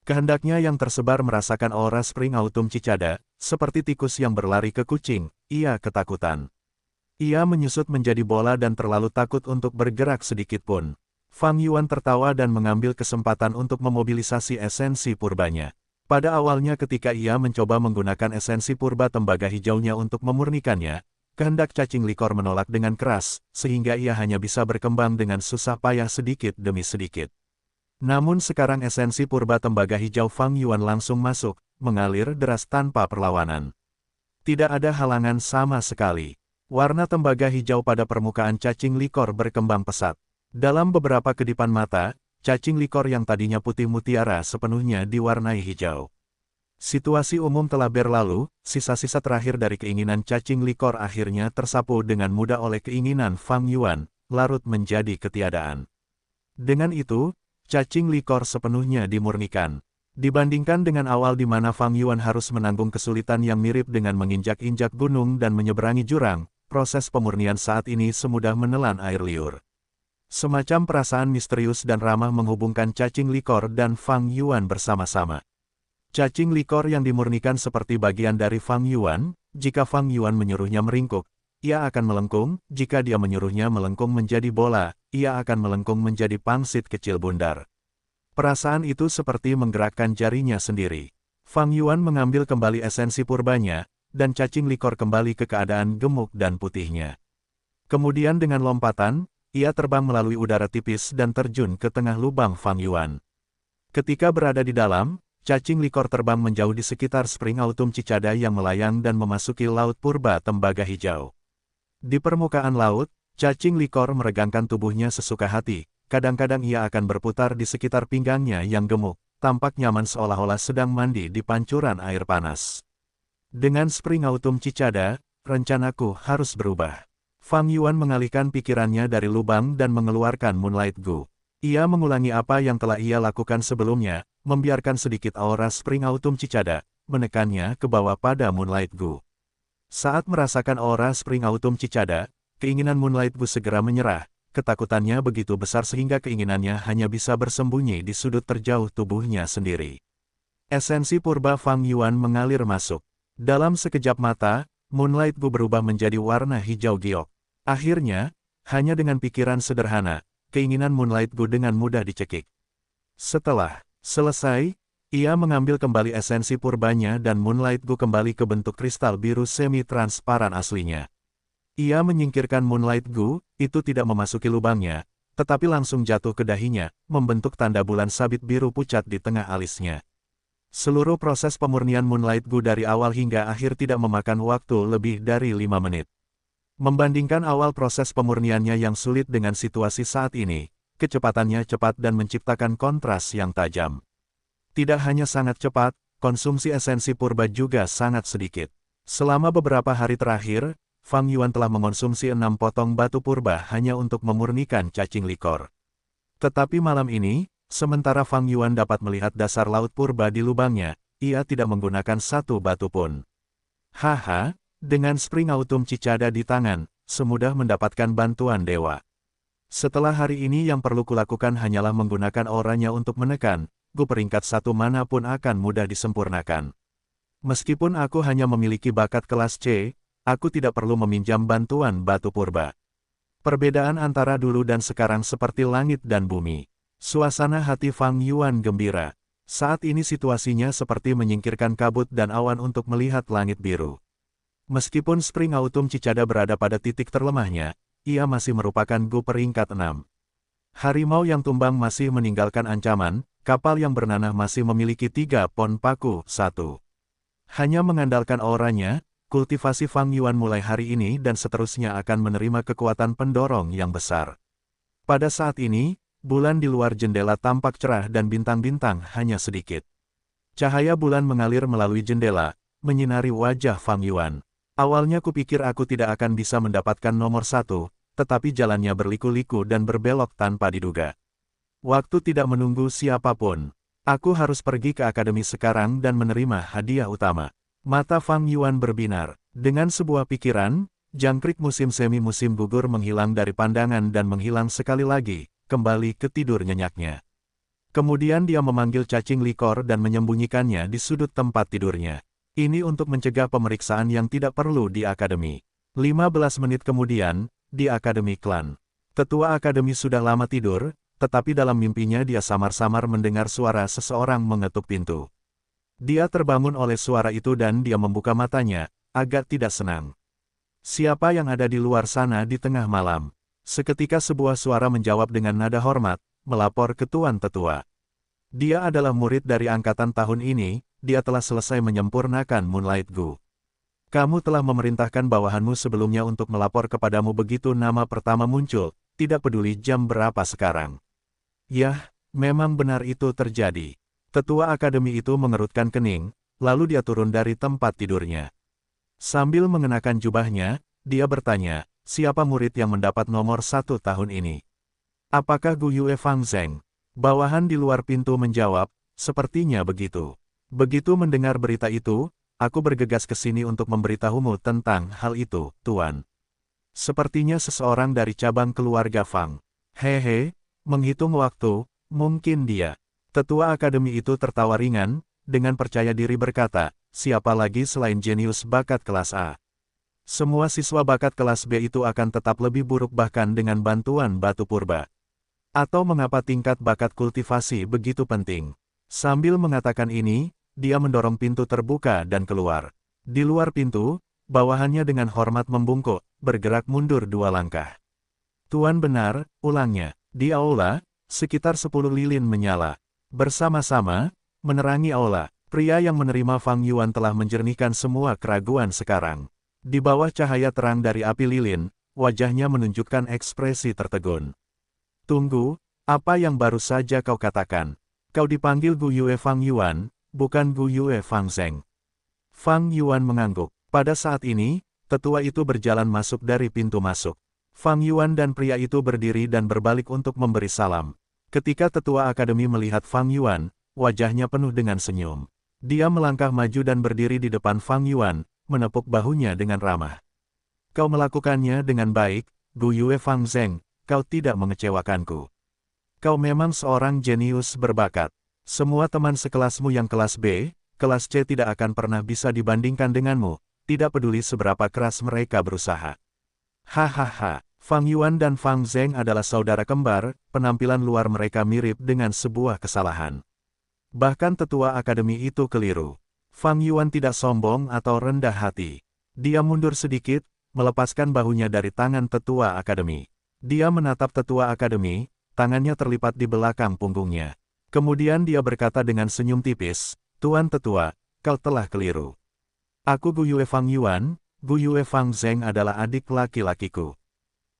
Kehendaknya yang tersebar merasakan aura Spring Autumn Cicada, seperti tikus yang berlari ke kucing, ia ketakutan. Ia menyusut menjadi bola dan terlalu takut untuk bergerak sedikit pun. Fang Yuan tertawa dan mengambil kesempatan untuk memobilisasi esensi purbanya. Pada awalnya ketika ia mencoba menggunakan esensi purba tembaga hijaunya untuk memurnikannya, kehendak cacing likor menolak dengan keras, sehingga ia hanya bisa berkembang dengan susah payah sedikit demi sedikit. Namun sekarang esensi purba tembaga hijau Fang Yuan langsung masuk, mengalir deras tanpa perlawanan. Tidak ada halangan sama sekali. Warna tembaga hijau pada permukaan cacing likor berkembang pesat. Dalam beberapa kedipan mata, cacing likor yang tadinya putih mutiara sepenuhnya diwarnai hijau. Situasi umum telah berlalu, sisa-sisa terakhir dari keinginan cacing likor akhirnya tersapu dengan mudah oleh keinginan Fang Yuan, larut menjadi ketiadaan. Dengan itu, cacing likor sepenuhnya dimurnikan. Dibandingkan dengan awal di mana Fang Yuan harus menanggung kesulitan yang mirip dengan menginjak-injak gunung dan menyeberangi jurang, proses pemurnian saat ini semudah menelan air liur. Semacam perasaan misterius dan ramah menghubungkan cacing likor dan Fang Yuan bersama-sama. Cacing likor yang dimurnikan seperti bagian dari Fang Yuan, jika Fang Yuan menyuruhnya meringkuk, ia akan melengkung, jika dia menyuruhnya melengkung menjadi bola, ia akan melengkung menjadi pangsit kecil bundar. Perasaan itu seperti menggerakkan jarinya sendiri. Fang Yuan mengambil kembali esensi purbanya, dan cacing likor kembali ke keadaan gemuk dan putihnya. Kemudian dengan lompatan, ia terbang melalui udara tipis dan terjun ke tengah lubang Fang Yuan. Ketika berada di dalam, cacing likor terbang menjauh di sekitar Spring Autumn Cicada yang melayang dan memasuki laut purba tembaga hijau. Di permukaan laut, cacing likor meregangkan tubuhnya sesuka hati, kadang-kadang ia akan berputar di sekitar pinggangnya yang gemuk, tampak nyaman seolah-olah sedang mandi di pancuran air panas. Dengan Spring Autumn Cicada, rencanaku harus berubah. Fang Yuan mengalihkan pikirannya dari lubang dan mengeluarkan Moonlight Gu. Ia mengulangi apa yang telah ia lakukan sebelumnya, membiarkan sedikit aura Spring Autumn Cicada, menekannya ke bawah pada Moonlight Gu. Saat merasakan aura Spring Autumn Cicada, keinginan Moonlight Gu segera menyerah, ketakutannya begitu besar sehingga keinginannya hanya bisa bersembunyi di sudut terjauh tubuhnya sendiri. Esensi purba Fang Yuan mengalir masuk. Dalam sekejap mata, Moonlight Gu berubah menjadi warna hijau giok. Akhirnya, hanya dengan pikiran sederhana, keinginan Moonlight Gu dengan mudah dicekik. Setelah selesai, ia mengambil kembali esensi purbanya dan Moonlight Gu kembali ke bentuk kristal biru semi-transparan aslinya. Ia menyingkirkan Moonlight Gu, itu tidak memasuki lubangnya, tetapi langsung jatuh ke dahinya, membentuk tanda bulan sabit biru pucat di tengah alisnya. Seluruh proses pemurnian Moonlight Gu dari awal hingga akhir tidak memakan waktu lebih dari 5 menit. Membandingkan awal proses pemurniannya yang sulit dengan situasi saat ini, kecepatannya cepat dan menciptakan kontras yang tajam. Tidak hanya sangat cepat, konsumsi esensi purba juga sangat sedikit. Selama beberapa hari terakhir, Fang Yuan telah mengonsumsi 6 potong batu purba hanya untuk memurnikan cacing likor. Tetapi malam ini, Sementara Fang Yuan dapat melihat dasar laut purba di lubangnya, ia tidak menggunakan satu batu pun. Haha, dengan Spring Autumn Cicada di tangan, semudah mendapatkan bantuan dewa. Setelah hari ini yang perlu kulakukan hanyalah menggunakan auranya untuk menekan, Gu peringkat 1 mana pun akan mudah disempurnakan. Meskipun aku hanya memiliki bakat kelas C, aku tidak perlu meminjam bantuan batu purba. Perbedaan antara dulu dan sekarang seperti langit dan bumi. Suasana hati Fang Yuan gembira. Saat ini situasinya seperti menyingkirkan kabut dan awan untuk melihat langit biru. Meskipun Spring Autumn Cicada berada pada titik terlemahnya, ia masih merupakan Gu peringkat 6. Harimau yang tumbang masih meninggalkan ancaman, kapal yang bernanah masih memiliki 3 pon paku, 1. Hanya mengandalkan auranya, kultivasi Fang Yuan mulai hari ini dan seterusnya akan menerima kekuatan pendorong yang besar. Pada saat ini, bulan di luar jendela tampak cerah dan bintang-bintang hanya sedikit. Cahaya bulan mengalir melalui jendela, menyinari wajah Fang Yuan. Awalnya kupikir aku tidak akan bisa mendapatkan nomor 1, tetapi jalannya berliku-liku dan berbelok tanpa diduga. Waktu tidak menunggu siapapun. Aku harus pergi ke akademi sekarang dan menerima hadiah utama. Mata Fang Yuan berbinar. Dengan sebuah pikiran, jangkrik musim semi musim gugur menghilang dari pandangan dan menghilang sekali lagi, kembali ke tidur nyenyaknya. Kemudian dia memanggil cacing likor dan menyembunyikannya di sudut tempat tidurnya. Ini untuk mencegah pemeriksaan yang tidak perlu di akademi. 15 menit kemudian, di akademi klan. Tetua akademi sudah lama tidur, tetapi dalam mimpinya dia samar-samar mendengar suara seseorang mengetuk pintu. Dia terbangun oleh suara itu dan dia membuka matanya, agak tidak senang. Siapa yang ada di luar sana di tengah malam? Seketika sebuah suara menjawab dengan nada hormat, melapor ke Tuan Tetua. Dia adalah murid dari angkatan tahun ini, dia telah selesai menyempurnakan Moonlight Gu. Kamu telah memerintahkan bawahanmu sebelumnya untuk melapor kepadamu begitu nama pertama muncul, tidak peduli jam berapa sekarang. Yah, memang benar itu terjadi. Tetua akademi itu mengerutkan kening, lalu dia turun dari tempat tidurnya. Sambil mengenakan jubahnya, dia bertanya, siapa murid yang mendapat nomor 1 tahun ini? Apakah Gu Yue Fang Zheng? Bawahan di luar pintu menjawab, sepertinya begitu. Begitu mendengar berita itu, aku bergegas ke sini untuk memberitahumu tentang hal itu, Tuan. Sepertinya seseorang dari cabang keluarga Fang. Hehe, menghitung waktu, mungkin dia. Tetua akademi itu tertawa ringan, dengan percaya diri berkata, siapa lagi selain jenius bakat kelas A? Semua siswa bakat kelas B itu akan tetap lebih buruk bahkan dengan bantuan batu purba. Atau mengapa tingkat bakat kultivasi begitu penting? Sambil mengatakan ini, dia mendorong pintu terbuka dan keluar. Di luar pintu, bawahannya dengan hormat membungkuk, bergerak mundur 2 langkah. Tuan benar, ulangnya. Di aula, sekitar 10 lilin menyala. Bersama-sama, menerangi aula. Pria yang menerima Fang Yuan telah menjernihkan semua keraguan sekarang. Di bawah cahaya terang dari api lilin, wajahnya menunjukkan ekspresi tertegun. Tunggu, apa yang baru saja kau katakan? Kau dipanggil Gu Yue Fang Yuan, bukan Gu Yue Fang Zheng. Fang Yuan mengangguk. Pada saat ini, tetua itu berjalan masuk dari pintu masuk. Fang Yuan dan pria itu berdiri dan berbalik untuk memberi salam. Ketika tetua akademi melihat Fang Yuan, wajahnya penuh dengan senyum. Dia melangkah maju dan berdiri di depan Fang Yuan, menepuk bahunya dengan ramah. Kau melakukannya dengan baik, Gu Yue Fang Zheng, kau tidak mengecewakanku. Kau memang seorang jenius berbakat. Semua teman sekelasmu yang kelas B, kelas C tidak akan pernah bisa dibandingkan denganmu, tidak peduli seberapa keras mereka berusaha. Hahaha, Fang Yuan dan Fang Zheng adalah saudara kembar, penampilan luar mereka mirip dengan sebuah kesalahan. Bahkan tetua akademi itu keliru. Fang Yuan tidak sombong atau rendah hati. Dia mundur sedikit, melepaskan bahunya dari tangan tetua akademi. Dia menatap tetua akademi, tangannya terlipat di belakang punggungnya. Kemudian dia berkata dengan senyum tipis, Tuan Tetua, kau telah keliru. Aku Gu Yue Fang Yuan, Gu Yue Fang Zheng adalah adik laki-lakiku.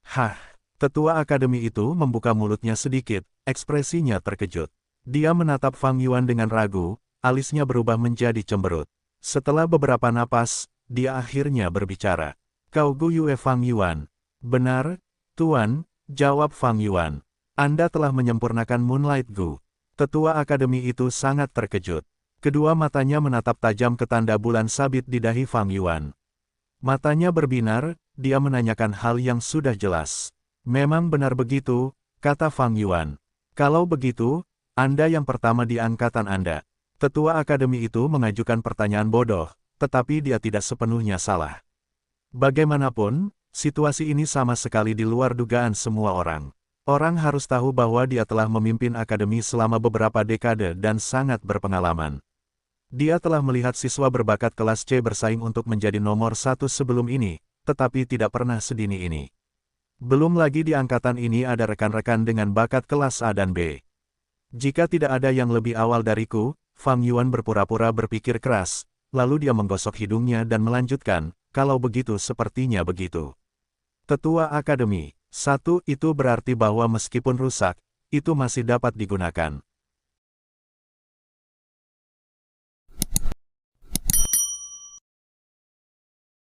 Hah, tetua akademi itu membuka mulutnya sedikit, ekspresinya terkejut. Dia menatap Fang Yuan dengan ragu, alisnya berubah menjadi cemberut. Setelah beberapa napas, dia akhirnya berbicara. Kau Gu Yue Fang Yuan. Benar, Tuan, jawab Fang Yuan. Anda telah menyempurnakan Moonlight Gu. Tetua akademi itu sangat terkejut. Kedua matanya menatap tajam ke tanda bulan sabit di dahi Fang Yuan. Matanya berbinar, dia menanyakan hal yang sudah jelas. Memang benar begitu, kata Fang Yuan. Kalau begitu, Anda yang pertama di angkatan Anda. Tetua akademi itu mengajukan pertanyaan bodoh, tetapi dia tidak sepenuhnya salah. Bagaimanapun, situasi ini sama sekali di luar dugaan semua orang. Orang harus tahu bahwa dia telah memimpin akademi selama beberapa dekade dan sangat berpengalaman. Dia telah melihat siswa berbakat kelas C bersaing untuk menjadi nomor satu sebelum ini, tetapi tidak pernah sedini ini. Belum lagi di angkatan ini ada rekan-rekan dengan bakat kelas A dan B. Jika tidak ada yang lebih awal dariku, Fang Yuan berpura-pura berpikir keras, lalu dia menggosok hidungnya dan melanjutkan, kalau begitu sepertinya begitu. Tetua akademi, satu itu berarti bahwa meskipun rusak, itu masih dapat digunakan.